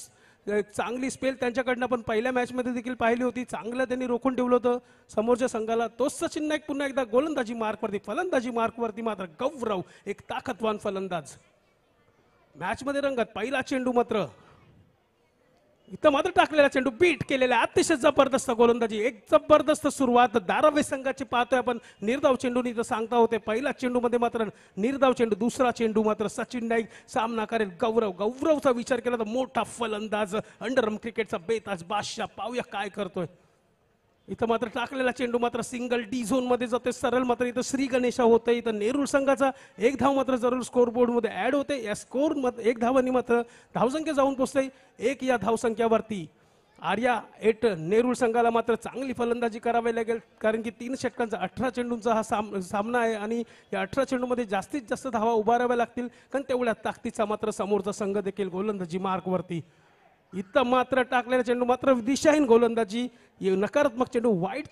चांगली स्पेल त्यांच्याकडनं आपण पहिल्या मॅचमध्ये देखील पाहिली होती. चांगलं त्यांनी रोखून ठेवलं होतं समोरच्या संघाला. तोच सचिन नाईक पुन्हा एकदा गोलंदाजी मार्कवरती, फलंदाजी मार्कवरती मात्र गौरव एक ताकदवान फलंदाज. मॅचमध्ये रंगत पहिला चेंडू मात्र इथं मात्र टाकलेला चेंडू बीट केलेला, अतिशय जबरदस्त गोलंदाजी, एक जबरदस्त सुरुवात दारावे संघाची पाहतोय आपण. निर्धाव चेंडू इथं सांगता होते. पहिला चेंडू मध्ये मात्र निर्धाव चेंडू, दुसरा चेंडू मात्र सचिन नाईक सामना करेल गौरवचा विचार केला तर मोठा फलंदाज, अंडरम क्रिकेटचा बेताज बादशाह. पाहूया काय करतोय. इथं मात्र टाकलेला चेंडू मात्र सिंगल डी झोन मध्ये जातोय सरळ. मात्र इथं श्री गणेशा होतंय. इथं नेरुल संघाचा एक धाव मात्र जरूर स्कोर बोर्ड मध्ये ऍड होते. या स्कोर मध्ये 1 धावांनी मात्र धावसंख्या जाऊन पोहोचते 1 या धावसंख्यावरती. आर्या 8 नेरुल संघाला मात्र चांगली फलंदाजी करावी लागेल, कारण की 3 षटकांचा 18 चेंडूंचा हा सामना आहे, आणि या 18 चेंडूमध्ये जास्तीत जास्त धावा उभाराव्या लागतील, कारण तेवढ्या ताकदीचा मात्र समोरचा संघ देखील गोलंदाजी मार्कवरती. इथं मात्र टाकलेला चेंडू मात्र दिशाहीन गोलंदाजी, नकारात्मक चेंडू, वाईट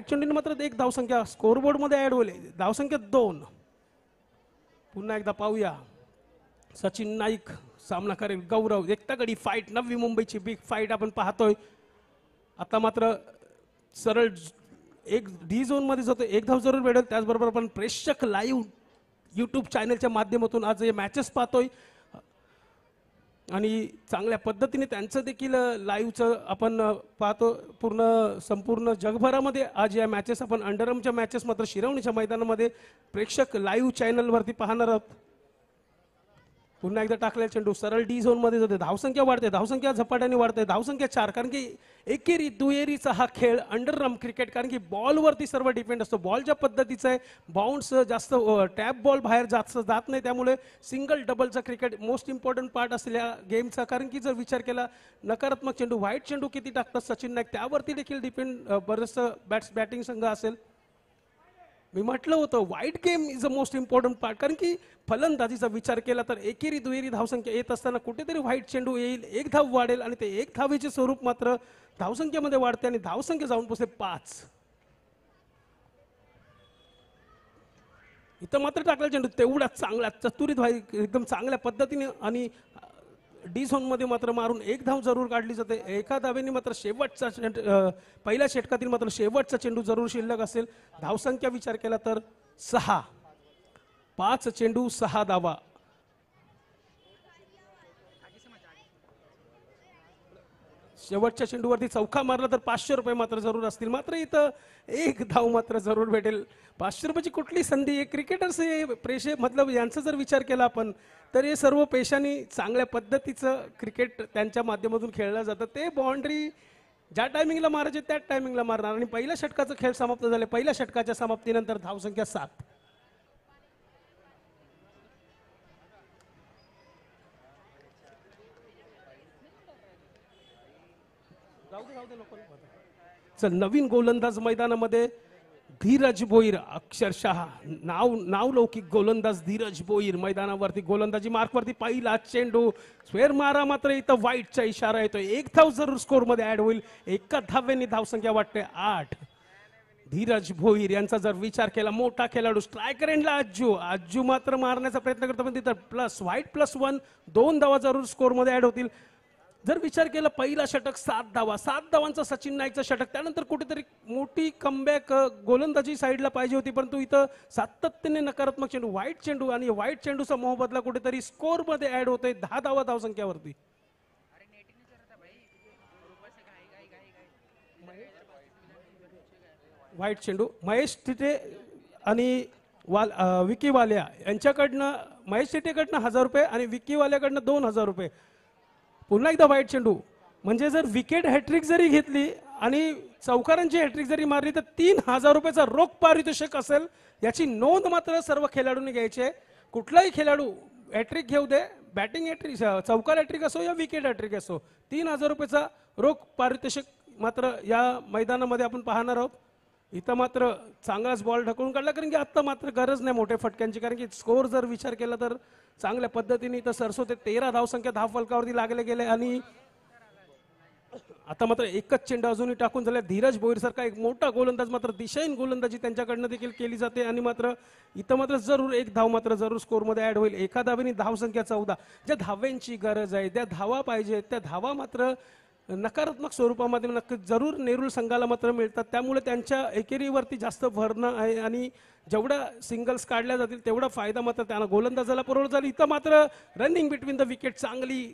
चेंडूने मात्र 1 धावसंख्या स्कोरबोर्ड मध्ये ऍड होईल. धावसंख्या 2. पुन्हा एकदा पाहूया. सचिन नाईक सामना करेल गौरव. एक तगडी फाईट, नवी मुंबईची बिग फाईट आपण पाहतोय. आता मात्र सरळ एक डी झोन मध्ये जातो, 1 धाव जरूर भेटेल. त्याचबरोबर आपण प्रेक्षक लाईव्ह यूट्यूब चॅनलच्या माध्यमातून आज हे मॅचेस पाहतोय आणि चांगल्या पद्धतीने त्यांचं देखील लाईव्हचं आपण पाहतो. संपूर्ण जगभरामध्ये आज या मॅचेस आपण अंडरआर्मच्या मॅचेस मात्र शिरवणीच्या मैदानामध्ये प्रेक्षक लाईव्ह चॅनलवरती पाहणार आहोत. पुन्हा एकदा टाकलेला चेंडू सरळ डी झोन मध्ये जाते. धावसंख्या वाढते, धावसंख्या झपाट्याने वाढते, धावसंख्या 4. कारण की एकेरी दुहेरीचा हा खेळ अंडरआर्म क्रिकेट, कारण की बॉलवरती सर्व डिपेंड असतो. बॉल ज्या पद्धतीचा आहे, बाउन्स जास्त टॅप बॉल बाहेर जात नाही, त्यामुळे सिंगल डबलचा क्रिकेट मोस्ट इम्पॉर्टंट पार्ट असेल या गेमचा. कारण की जर विचार केला नकारात्मक चेंडू, व्हाईट चेंडू किती टाकतात सचिन नाईक, त्यावरती देखील डिपेंड बरंचसं बॅटिंग संघ असेल. मी म्हटलं होतं white game is a most important part, कारण की फलंदाजीचा विचार केला तर एकेरी दुहेरी धावसंख्या येत असताना कुठेतरी व्हाईट चेंडू येईल, एक धाव वाढेल आणि ते एक धावेचे स्वरूप मात्र धावसंख्येमध्ये वाढते आणि धावसंख्या जाऊन पोहोचते 5. इथं मात्र टाकला चेंडू तेवढा चांगला चतुरीत एकदम चांगल्या पद्धतीने आणि डी झोन मध्ये मात्र मारून एक धाव जरूर काढली जाते. एका धावेने मात्र शेवटचा पहिल्या षटकातील मात्र शेवटचा चेंडू जरूर शिल्लक असेल. धावसंख्या विचार केला तर 6. 5 चेंडू 6 धावा. शेवटच्या चेंडूवरती चौका मारला तर 500 रुपये मात्र जरूर असतील. मात्र इथं एक धाव मात्र जरूर भेटेल. 500 रुपयाची कुठली संधी? क्रिकेटर्स हे पेशे मतलब यांचा जर विचार केला आपण तर हे सर्व पेशांनी चांगल्या पद्धतीचं क्रिकेट त्यांच्या माध्यमातून खेळलं जातं. ते बाउंड्री ज्या टायमिंगला मारायचे त्याच टायमिंगला मारणार आणि पहिल्या षटकाचा खेळ समाप्त झाले. पहिल्या षटकाच्या समाप्तीनंतर धावसंख्या 7. चल नवीन गोलंदाज मैदानामध्ये धीरज भोईर, अक्षरशः नावलौकिक गोलंदाज धीरज भोईर मैदानावरती गोलंदाजी मार्कवरती. पहिला चेंडू स्क्वेअर मारा, मात्र इथं व्हाईटचा इशारा येतोय. एक धाव जरूर स्कोर मध्ये ऍड होईल. एका धावेने धावसंख्या वाटते 8. धीरज भोईर यांचा जर विचार केला, मोठा खेळाडू स्ट्रायकर एंडला आज्जू मात्र मारण्याचा प्रयत्न करतो, पण तिथं प्लस व्हाईट +1 2 धावा जरूर स्कोर मध्ये ऍड होतील. जर विचार केला पहिला षटक 7 धावा, 7 धावांचा सचिन नाईकचा षटक, त्यानंतर कुठेतरी मोठी कमबॅक गोलंदाजी साईडला पाहिजे होती, परंतु इथं सातत्याने नकारात्मक चेंडू, व्हाईट चेंडू आणि व्हाईट चेंडूचा मोहबदला कुठेतरी स्कोर मध्ये ऍड होतोय 10 धावा धावसंख्यावरती. व्हाईट चेंडू महेश तिथे आणि विकी वालिया यांच्याकडनं, महेश तिथेकडनं 1000 रुपये आणि विकी वालियाकडनं 2000 रुपये. पुन्हा एकदा व्हाईट चेंडू, म्हणजे जर विकेट हॅट्रिक जरी घेतली आणि चौकारांची हॅट्रिक जरी मारली तर 3000 रुपयाचा रोख पारितोषिक असेल. याची नोंद मात्र सर्व खेळाडूंनी घ्यायची आहे. कुठलाही खेळाडू हॅट्रिक घेऊ दे, बॅटिंग हॅट्रिक, चौकार हॅट्रिक असो या विकेट हॅट्रिक असो, 3000 रुपयाचा रोख पारितोषिक मात्र या मैदानामध्ये आपण पाहणार आहोत. इथं मात्र चांगलाच बॉल ढकलून काढला, कारण की आता मात्र गरज नाही मोठ्या फटक्यांची, कारण की स्कोर जर विचार केला तर चांगल्या पद्धतीने इथं सरसोते 13 धावसंख्या धावफलकावरती लागले गेले आणि आता मात्र एकच चेंडू अजूनही टाकून झाले. धीरज भोईर सारखा एक मोठा गोलंदाज मात्र दिशाहीन गोलंदाजी त्यांच्याकडनं देखील केली जाते आणि मात्र इथं मात्र जरूर एक धाव मात्र जरूर स्कोर मध्ये ऍड होईल. एका धावेने धावसंख्या 14. ज्या धाव्यांची गरज आहे, त्या धावा पाहिजे, त्या धावा मात्र नकारात्मक स्वरूपामध्ये नक्की जरूर नेरूळ संघाला मात्र मिळतात. त्यामुळे त्यांच्या एकेरीवरती जास्त भरणं आहे आणि जेवढ्या सिंगल्स काढल्या जातील तेवढा फायदा मात्र त्यांना गोलंदाजाला पुरवला जाईल. इथं मात्र रनिंग बिटवीन द विकेट चांगली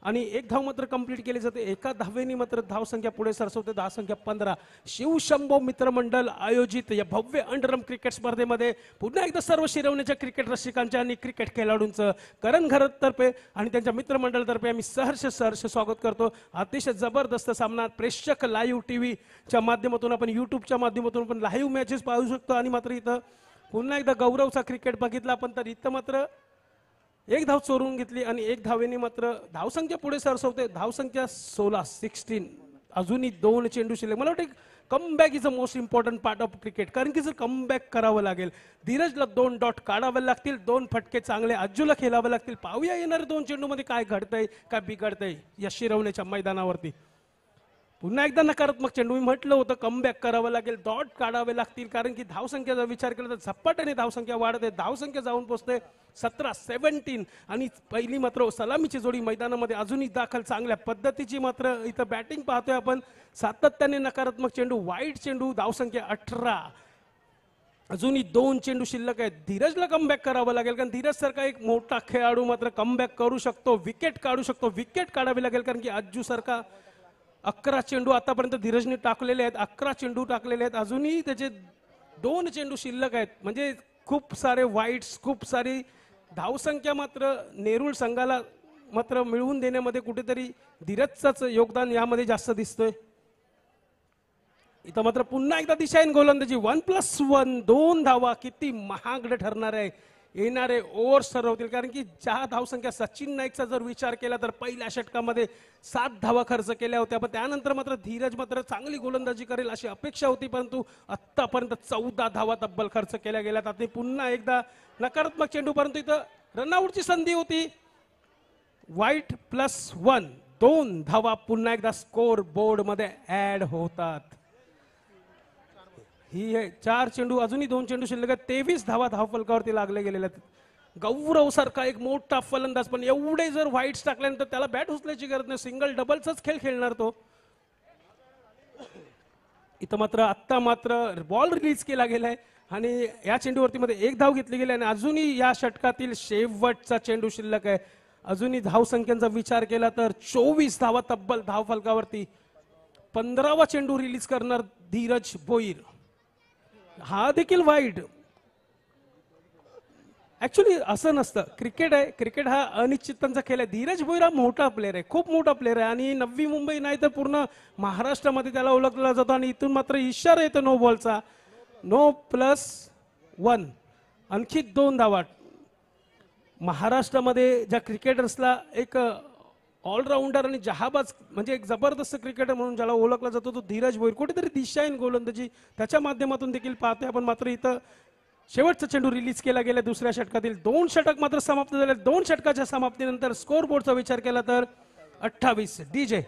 आणि एक धाव मात्र कंप्लीट केली जाते. एका धावेने मात्र धावसंख्या पुढे सरसवते, धावसंख्या 15. शिवशंभो मित्रमंडळ आयोजित या भव्य अंडरआर्म क्रिकेट स्पर्धेमध्ये पुन्हा एकदा सर्व शिरवण्याच्या क्रिकेट रसिकांच्या आणि क्रिकेट खेळाडूंचं करण घरत तर्फे आणि त्यांच्या मित्रमंडळातर्फे आम्ही सहर्ष स्वागत करतो. अतिशय जबरदस्त सामना प्रेक्षक लाईव्ह टीव्हीच्या माध्यमातून, आपण युट्यूबच्या माध्यमातून पण लाईव्ह मॅचेस पाहू शकतो. आणि मात्र इथं पुन्हा एकदा गौरवचा क्रिकेट बघितला आपण तर इथं मात्र एक धाव चोरून घेतली आणि एक धावेने मात्र धावसंख्या पुढे सरसवते. धावसंख्या 16. अजूनही 2 चेंडू शिल्लक. मला वाटतं comeback is a most important part of cricket, कारण की जर कमबॅक करावं लागेल, धीरजला 2 डॉट काढावे लागतील, 2 फटके चांगले अज्जूला खेळावे लागतील. पाहूया येणाऱ्या 2 चेंडू मध्ये काय घडतंय, काय बिघडतंय या शिरवण्याच्या मैदानावरती. पुन्हा एकदा नकारात्मक चेंडू. मी म्हटलं होतं कमबॅक करावं लागेल, डॉट काढावे लागतील, कारण की धावसंख्येचा विचार केला तर झपाट्याने धावसंख्या वाढते. धावसंख्या जाऊन पोहोचते 17 आणि पहिली मात्र सलामीची जोडी मैदानामध्ये अजूनही दाखल. चांगल्या पद्धतीची मात्र इथं बॅटिंग पाहतोय आपण. सातत्याने नकारात्मक चेंडू, वाईट चेंडू, धावसंख्या 18. अजूनही 2 चेंडू शिल्लक आहेत. धीरजला कमबॅक करावं लागेल कारण धीरज सारखा एक मोठा खेळाडू मात्र कमबॅक करू शकतो, विकेट काढू शकतो. विकेट काढावी लागेल कारण की अज्जू सारखा 11 चेंडू आतापर्यंत धीरजने टाकलेले आहेत. 11 चेंडू टाकलेले आहेत. अजूनही त्याचे 2 चेंडू शिल्लक आहेत. म्हणजे खूप सारे वाईट्स, खूप सारी धावसंख्या मात्र नेरूळ संघाला मात्र मिळवून देण्यामध्ये कुठेतरी धीरजचाच योगदान यामध्ये जास्त दिसतोय. इथं मात्र पुन्हा एकदा दिशाहीन गोलंदाजी. 1+1 2 धावा किती महागडे ठरणार आहे. येणारे ओव्हर्स ठरवतील कारण की ज्या धावसंख्या सचिन नाईकचा जर विचार केला तर पहिल्या षटकामध्ये 7 धावा खर्च केल्या होत्या. पण त्यानंतर मात्र धीरज मात्र चांगली गोलंदाजी करेल अशी अपेक्षा होती. परंतु आतापर्यंत 14 धावा तब्बल खर्च केल्या गेल्यात. आता पुन्हा एकदा नकारात्मक चेंडू परंतु इथं रनआउटची संधी होती. वाईट +1 2 धावा पुन्हा एकदा स्कोर बोर्ड मध्ये ऍड होतात. ही 4 चेंडू अजूनही 2 चेंडू शिल्लक आहेत. 23 धावा धावफलकावरती लागले गेलेले आहेत. गौरव सारखा एक मोठा फलंदाज पण एवढे जर व्हाईट्स टाकल्यानंतर त्याला बॅट उचलायची गरज नाही. सिंगल डबलचाच खेळ खेळणार तो. इथं मात्र आत्ता मात्र बॉल रिलीज केला गेलाय आणि या चेंडूवरती मध्ये 1 धाव घेतली गेली आणि अजूनही या षटकातील शेवटचा चेंडू शिल्लक आहे. अजूनही धावसंख्यांचा विचार केला तर 24 धावा तब्बल धावफलकावरती. 15वा चेंडू रिलीज करणार धीरज भोईर. हा देखील वाईड. ऍक्च्युली असं नसतं. क्रिकेट आहे. क्रिकेट हा अनिश्चितांचा खेळ आहे. धीरज भोईर हा मोठा प्लेअर आहे, खूप मोठा प्लेअर आहे आणि नवी मुंबई नाही तर पूर्ण महाराष्ट्रामध्ये त्याला ओळखला जातो. आणि इथून मात्र इशारा येतो नो बॉलचा. नो +1 आणखी 2 धावा. महाराष्ट्रामध्ये ज्या क्रिकेटर्सला एक ऑलराऊंडर आणि जहाबाज म्हणजे एक जबरदस्त क्रिकेटर म्हणून ज्याला ओळखला जातो तो धीरज भोईर. कुठेतरी दिशाहीन गोलंदाजी त्याच्या माध्यमातून देखील पाहतोय आपण. मात्र इथं शेवटचा चेंडू रिलीज केला गेला दुसऱ्या षटकातील. 2 षटक मात्र समाप्त झाले. 2 षटकाच्या समाप्तीनंतर स्कोर बोर्डचा विचार केला तर 28. डीजे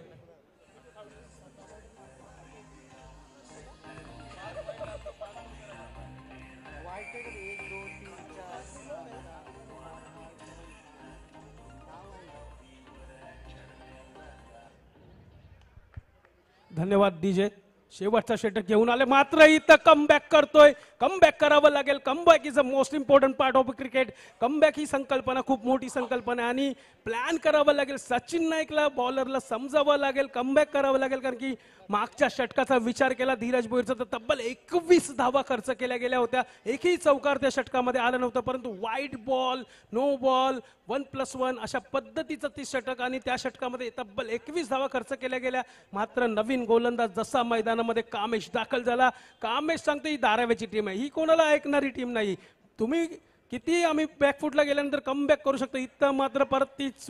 धन्यवाद डीजे. शेवटचा षटक घेऊन आले मात्र इथं कमबॅक करतोय. कमबॅक करावं लागेल. Comeback is a most important part of cricket. Comeback ही संकल्पना खूप मोठी संकल्पना आहे आणि प्लॅन करावं लागेल. सचिन नाईकला बॉलरला समजावं लागेल. कमबॅक करावं लागेल कारण की मागच्या षटकाचा विचार केला धीरज भोईरचा तर तब्बल 21 धावा खर्च केल्या गेल्या होत्या. एकही चौकार त्या षटकामध्ये आलं नव्हतं. परंतु वाईट बॉल, नो बॉल, 1+1 अशा पद्धतीचं ती षटक आणि त्या षटकामध्ये तब्बल 21 धावा खर्च केल्या गेल्या. मात्र नवीन गोलंदाज जसा मैदानामध्ये कामेश दाखल झाला. कामेश सांगते ही धाराव्याची टीम आहे, ही कोणाला ऐकणारी टीम नाही. तुम्ही किती आम्ही बॅकफुटला गेल्यानंतर कमबॅक करू शकतो. इथं मात्र परत तीच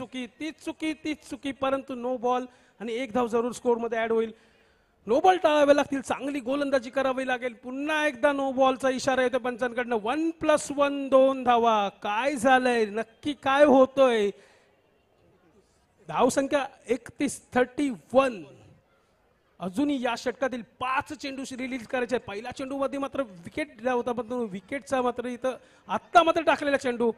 चुकी. परंतु नो बॉल आणि 1 धाव जरूर स्कोर मध्ये ऍड होईल. नो बॉल टाळावे लागतील. चांगली गोलंदाजी करावी लागेल. पुन्हा एकदा नो बॉलचा इशारा येतो पंचांकडनं. 1+1 2 धावा. काय झालंय नक्की, काय होतोय. धावसंख्या 31. अजूनही या षटकातील 5 चेंडू रिलीज करायचे. पहिल्या चेंडू मध्ये मात्र विकेट दिला होता पण विकेटचा मात्र इथं आत्ता मात्र टाकलेला चेंडू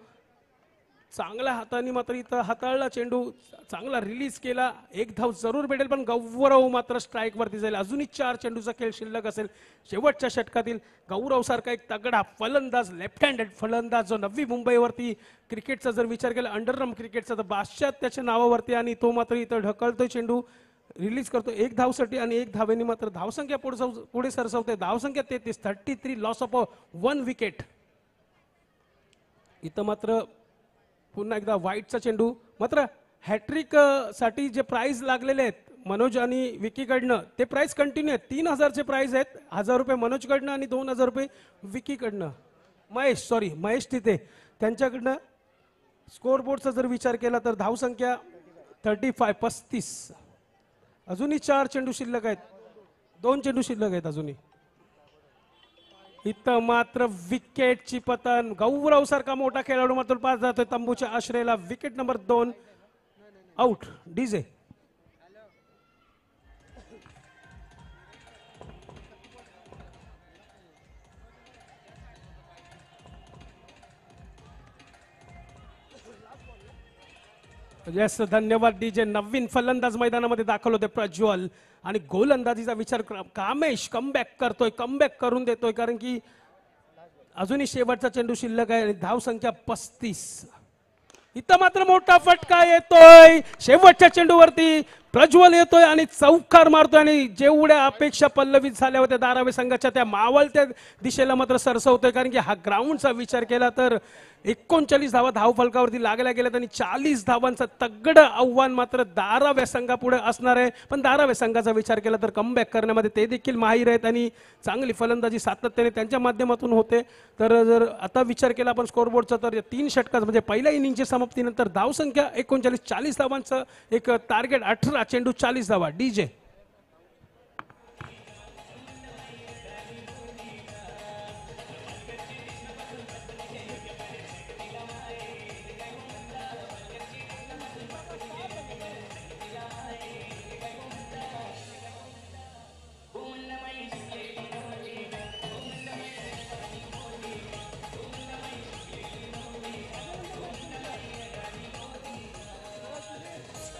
चांगल्या हाताने मात्र इथं हाताळला. चेंडू चांगला रिलीज केला. 1 धाव जरूर भेटेल पण गौरव मात्र स्ट्राईक वरती जाईल. अजूनही 4 चेंडूचा खेळ शिल्लक असेल. शेवटच्या षटकातील गौरव सारखा एक तगडा फलंदाज, लेफ्ट हँडेड फलंदाज जो नवी मुंबईवरती क्रिकेटचा जर विचार केला अंडररम क्रिकेटचा तर बादशाह त्याच्या नावावरती आणि तो मात्र इथं ढकलतोय. चेंडू रिलीज करतो 1 धावसाठी आणि 1 धावेने मात्र धावसंख्या पुढे सरसवते. धावसंख्या 33 लॉस ऑफ 1 विकेट. इथं मात्र पुन्हा एकदा व्हाईटचा चेंडू. मात्र हॅट्रिक साठी जे प्राइज लागलेले आहेत मनोज आणि विकीकडनं ते प्राइस कंटिन्यू आहेत. 3000चे प्राइज आहेत. 1000 रुपये मनोजकडनं आणि 2000 रुपये विकीकडनं. महेश तिथे त्यांच्याकडनं. स्कोर बोर्डचा जर विचार केला तर धावसंख्या 35. अजूनही 4 चेंडू शिल्लक आहेत. 2 चेंडू शिल्लक आहेत अजूनही. इथं मात्र विकेटची पतन. गौरव सारखा मोठा खेळाडू मात्र पास जातोय तंबूच्या आश्रयाला. Wicket number 2 out. DJ yes धन्यवाद डीजे. नवीन फलंदाज मैदानामध्ये दाखल होते प्रज्वल आणि गोलंदाजीचा विचार कामेश कमबॅक करून देतोय कारण की अजूनही शेवटचा चेंडू शिल्लक आहे आणि धाव संख्या 35. इथं मात्र मोठा फटका येतोय शेवटच्या चेंडूवरती. प्रज्वल येतोय आणि चौकार मारतोय आणि जेवढ्या अपेक्षा पल्लवित झाल्या होत्या धारावी संघाच्या त्या मावळत्या दिशेला मात्र सरसवतोय. कारण की हा ग्राउंडचा विचार केला तर 39 धावा धाव फलकावरती लागल्या गेल्यात आणि 40 धावांचं तगडं आव्हान मात्र धाराव्या संघापुढे असणार आहे. पण धाराव्या संघाचा विचार केला तर कमबॅक करण्यामध्ये ते देखील माहीर आहेत आणि चांगली फलंदाजी सातत्याने त्यांच्या माध्यमातून होते. तर जर आता विचार केला आपण स्कोरबोर्डचा तर या 3 षटकात म्हणजे पहिल्या इनिंगच्या समाप्तीनंतर धावसंख्या 39, 40 धावांचं एक टार्गेट, 18 चेंडू 40 धावा. डीजे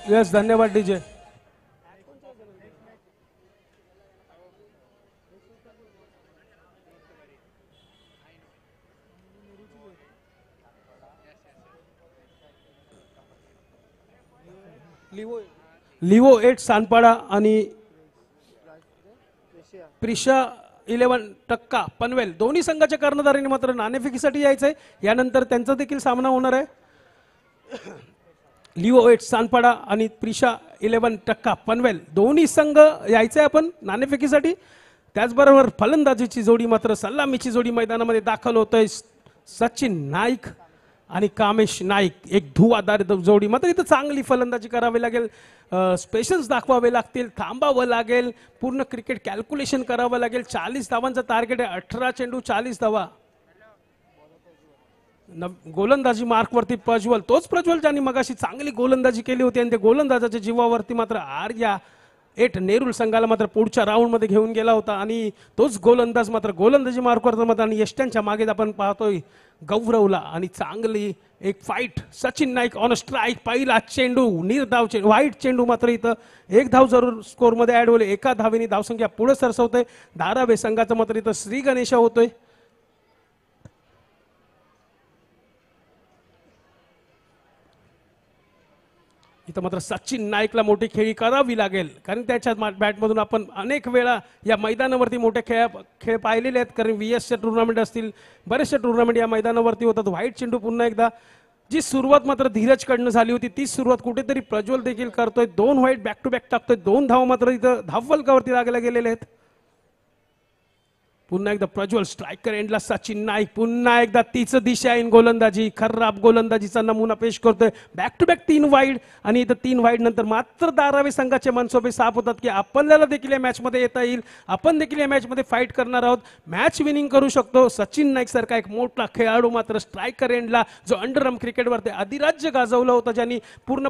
यस, धन्यवाद डीजे. लिवो 8 सानपाडा आणि प्रिशा 11 पनवेल दोन्ही संघाच्या कर्णधारांनी मात्र नाणेफेकीसाठी यायचंय. यानंतर त्यांचा देखील सामना होणार आहे. लिओ 8 सानपाडा आणि प्रिशा 11 पनवेल दोन्ही संघ यायचे आपण नाणेफेकीसाठी. त्याचबरोबर फलंदाजीची जोडी मात्र सलामीची जोडी मैदानामध्ये दाखल होतोय. सचिन नाईक आणि कामेश नाईक, एक धुवादार जोडी. मात्र इथं चांगली फलंदाजी करावी लागेल, स्पेशल्स दाखवावे लागतील, थांबावं लागेल, पूर्ण क्रिकेट कॅल्क्युलेशन करावं लागेल. 40 धावांचं टार्गेट आहे, 18 चेंडू 40 धावा. गोलंदाजी मार्कवरती प्रज्वल, तोच प्रज्वल ज्यांनी मगाशी चांगली गोलंदाजी केली होती आणि त्या गोलंदाजाच्या जीवावरती मात्र आर्या 8 नेरूल संघाला मात्र पुढच्या राऊंड मध्ये घेऊन गेला होता आणि तोच गोलंदाज मात्र गोलंदाजी मार्कवर मात्र आणि यष्ट्यांच्या मागे आपण पाहतोय गौरवला. आणि चांगली एक fight, Sachin Naik on strike, पहिला चेंडू निर्धाव चेंडू, वाईट चेंडू. मात्र इथं 1 धाव जरूर स्कोर मध्ये ऍड होईल. एका धावेने धावसंख्या पुढे सरसवतोय. धारावे संघाचं मात्र इथं श्री गणेशा होतोय. इथं मात्र सचिन नाईकला मोठी खेळी करावी लागेल कारण त्याच्या बॅटमधून आपण अनेक वेळा या मैदानावरती मोठे खेळ पाहिलेले आहेत. कारण VSच्या टुर्नामेंट असतील, बरेचशा टुर्नामेंट या मैदानावरती होतात. व्हाईट चेंडू पुन्हा एकदा, जी सुरुवात मात्र धीरजकडनं झाली होती ती सुरुवात कुठेतरी प्रज्वल देखील करतोय. 2 व्हाईट बॅक टू बॅक टाकतोय. 2 धाव मात्र इथं धावफलकावरती लागल्या गेलेले आहेत. पुन्हा एकदा प्रज्वल स्ट्रायकर एंडला सचिन नाईक, पुन्हा एकदा तीच दिशा आहे गोलंदाजी, खराब गोलंदाजीचा नमुना पेश करतोय. बॅक टू बॅक 3 वाईड आणि इथं 3 वाईड नंतर मात्र धारावी संघाचे मनसोबे साफ होतात की आपल्याला देखील या मॅच मध्ये येता येईल, आपण देखील या मॅच मध्ये फाईट करणार आहोत, मॅच विनिंग करू शकतो. सचिन नाईक सारखा एक मोठा खेळाडू मात्र स्ट्रायकर एंडला जो अंडरआर्म क्रिकेटवरती अधिराज्य गाजवलं होतं, ज्यांनी पूर्ण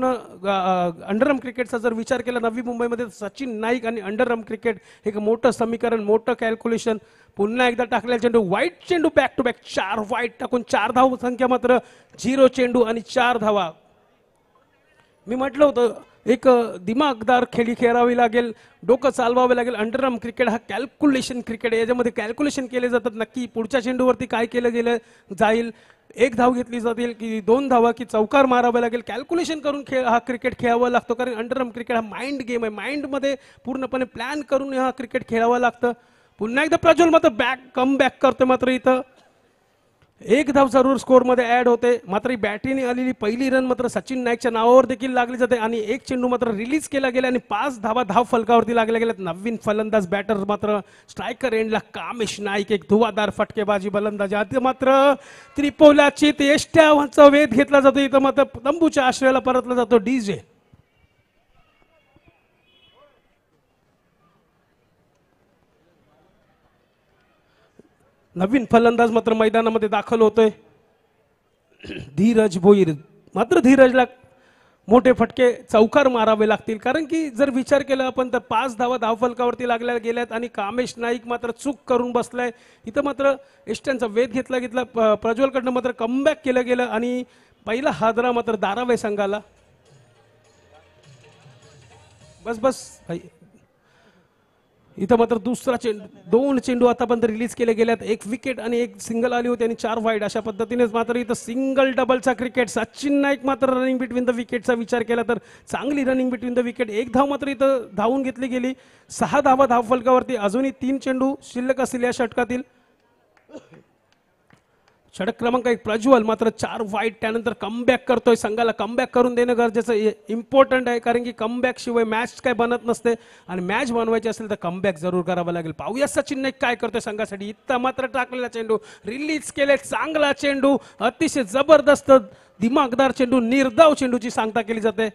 अंडरआर्म क्रिकेटचा जर विचार केला नवी मुंबईमध्ये सचिन नाईक आणि अंडरआर्म क्रिकेट एक मोठं समीकरण, मोठं कॅल्क्युलेशन. पुन्हा एकदा टाकलेला चेंडू, व्हाईट चेंडू, बॅक टू बॅक 4 व्हाईट टाकून 4 धाव संख्या मात्र 0 चेंडू आणि 4 धावा. मी म्हटलं होतं एक दिमागदार खेळी खेळावी लागेल, डोकं चालवावे लागेल. अंडरआर्म क्रिकेट हा कॅल्क्युलेशन क्रिकेट आहे, याच्यामध्ये कॅल्क्युलेशन केले जातात. नक्की पुढच्या चेंडूवरती काय केलं गेलं जाईल, 1 धाव घेतली जातील की 2 धावा की चौकार मारावा लागेल, कॅल्क्युलेशन करून हा क्रिकेट खेळावा लागतो. कारण अंडरआर्म क्रिकेट हा माइंड गेम आहे, माइंडमध्ये पूर्णपणे प्लॅन करून हा क्रिकेट खेळावं लागतं. पुन्हा एकदा प्रज्वल मात्र कम बॅक करतो. मात्र इथं 1 धाव जरूर स्कोर मध्ये ऍड होते. मात्र बॅटीने आलेली पहिली रन मात्र सचिन नाईकच्या नावावर देखील लागली जाते आणि 1 चेंडू मात्र रिलीज केला गेला आणि 5 धावा धाव फलकावरती लागल्या गेल्यात. नवीन फलंदाज बॅटर मात्र स्ट्रायकर एंडला कामेश नाईक, एक धुवादार फटकेबाजी फलंदाजी. आता मात्र त्रिपोलाची यष्ट्याचा वेध घेतला जातो. इथं मात्र तंबूच्या आश्रयाला परतला जातो डीजे. नवीन फलंदाज मात्र मैदानामध्ये दाखल होतोय, धीरज भोईर. मात्र धीरजला मोठे फटके चौकार मारावे लागतील कारण की जर विचार केला आपण तर 5 धावा धावफलकावरती लागल्या गेल्यात आणि कामेश नाईक मात्र चूक करून बसलाय. इथं मात्र एष्ट्यांचा वेध घेतला प्रज्वलकडनं मात्र कमबॅक केलं गेलं आणि पहिला हादरा मात्र धारावे संघाला. बस इथं मात्र दुसरा चेंडू, 2 चेंडू आतापर्यंत रिलीज केले गेल्यात, 1 विकेट आणि 1 सिंगल आली होती आणि 4 वाईड. अशा पद्धतीनेच मात्र इथं सिंगल डबलचा क्रिकेट. सचिन नाईक मात्र रनिंग बिटवीन द विकेटचा विचार केला तर चांगली रनिंग बिटवीन द विकेट. 1 धाव मात्र इथं धावून घेतली गेली. 6 धावा धावफलकावरती. अजूनही 3 चेंडू शिल्लक असतील या षटकातील. षटक क्रमांक 1 प्रज्वल मात्र 4 वाईट. त्यानंतर कमबॅक करतोय. संघाला कमबॅक करून देणं गरजेचं इम्पॉर्टंट आहे, कारण की कमबॅक शिवाय मॅच काय बनत नसते आणि मॅच बनवायची असेल तर कमबॅक जरूर करावं लागेल. पाहूया सचिन नाईक काय करतोय संघासाठी. इथं मात्र टाकलेला चेंडू रिलीज केले. चांगला चेंडू, अतिशय जबरदस्त दिमागदार चेंडू, निर्धाव चेंडूची सांगता केली जाते.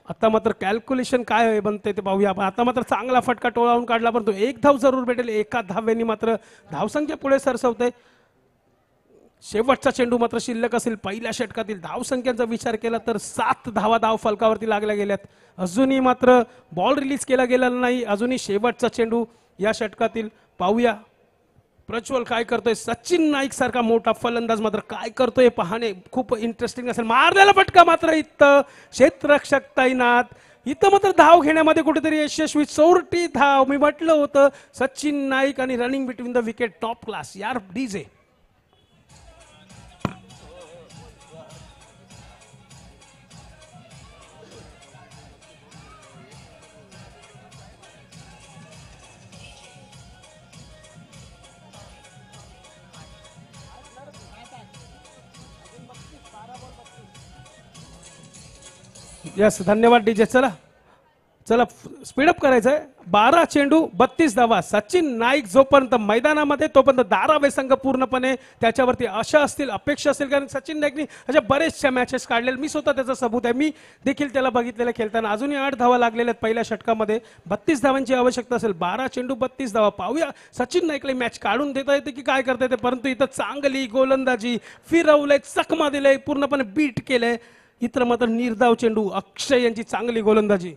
आता मात्र कॅल्क्युलेशन काय बनते ते पाहूया आपण. आता मात्र चांगला फटका टोळावून काढला, परंतु 1 धाव जरूर भेटेल. 1 धाव्यांनी मात्र धावसंख्या पुढे सरसवते. शेवटचा चेंडू मात्र शिल्लक असेल. पहिल्या षटकातील धावसंख्यांचा विचार केला तर 7 धावा धाव फलकावरती लागल्या गेल्यात. अजूनही मात्र बॉल रिलीज केला गेला नाही. अजूनही शेवटचा चेंडू या षटकातील. पाहूया प्रज्वल काय करतोय. सचिन नाईक सारखा मोठा फलंदाज मात्र काय करतोय पाहणे खूप इंटरेस्टिंग असेल. मारलेला फटका मात्र इथं क्षेत्ररक्षक तैनात. इथं मात्र धाव घेण्यामध्ये कुठेतरी यशस्वी. चौरटी धाव. मी म्हटलं होतं सचिन नाईक आणि running between the wicket top class यार. डीजे यस, धन्यवाद डीजे. चला चला स्पीडअप करायचंय. 12 चेंडू 32 धावा. सचिन नाईक जोपर्यंत मैदानामध्ये तोपर्यंत धारावे संघ पूर्णपणे त्याच्यावरती आशा असतील, अपेक्षा असतील, कारण सचिन नाईकनी अशा बरेचशा मॅचेस काढलेले. मी स्वतः त्याचा सबूत आहे. मी देखील त्याला बघितलेलं खेळताना. अजूनही 8 धावा लागलेल्या आहेत पहिल्या षटकामध्ये. 32 धावांची आवश्यकता असेल. 12 चेंडू 32 धावा. पाहूया सचिन नाईकला मॅच काढून देता येते की काय करता येते. परंतु इथं चांगली गोलंदाजी, फिरवलंय, चकमा दिलंय, पूर्णपणे बीट केलंय. इतर मात्र निर्धाव चेंडू. अक्षय यांची चांगली गोलंदाजी.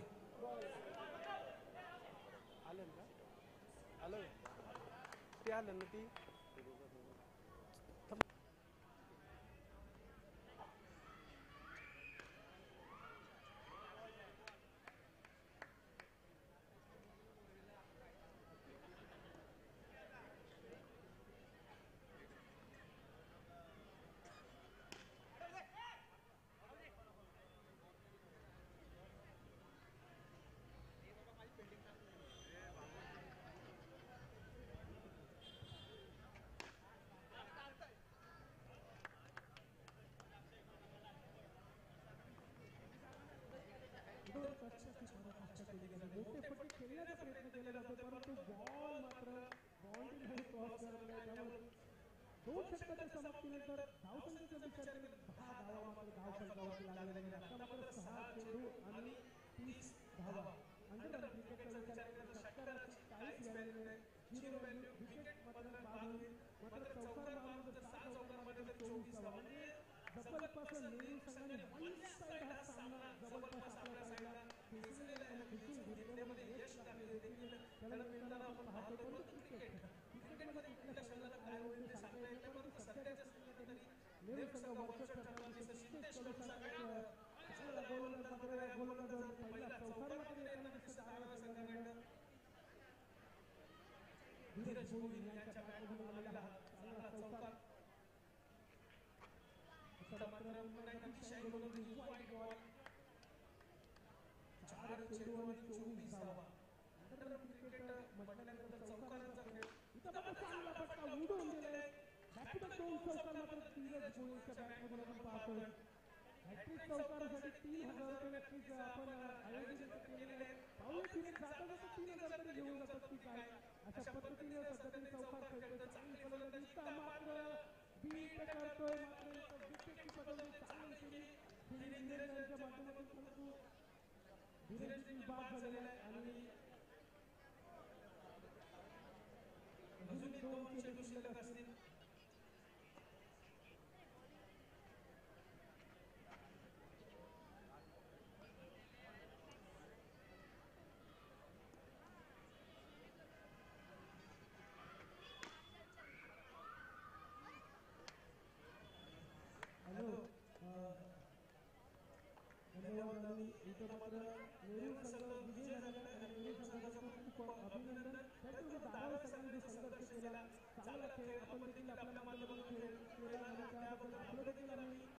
धन्यवाद आणि इथं मात्र नेहरू संघ विजय झालेला आहे आणि नेहरू संघाचं खूप अभिनंदन. त्याचबरोबर धारावी संघाने जो संघर्ष केला, चांगला खेळ आपण देखील आपल्या माध्यमातून खेळ केला आणि त्याबद्दल आपलं देखील आम्ही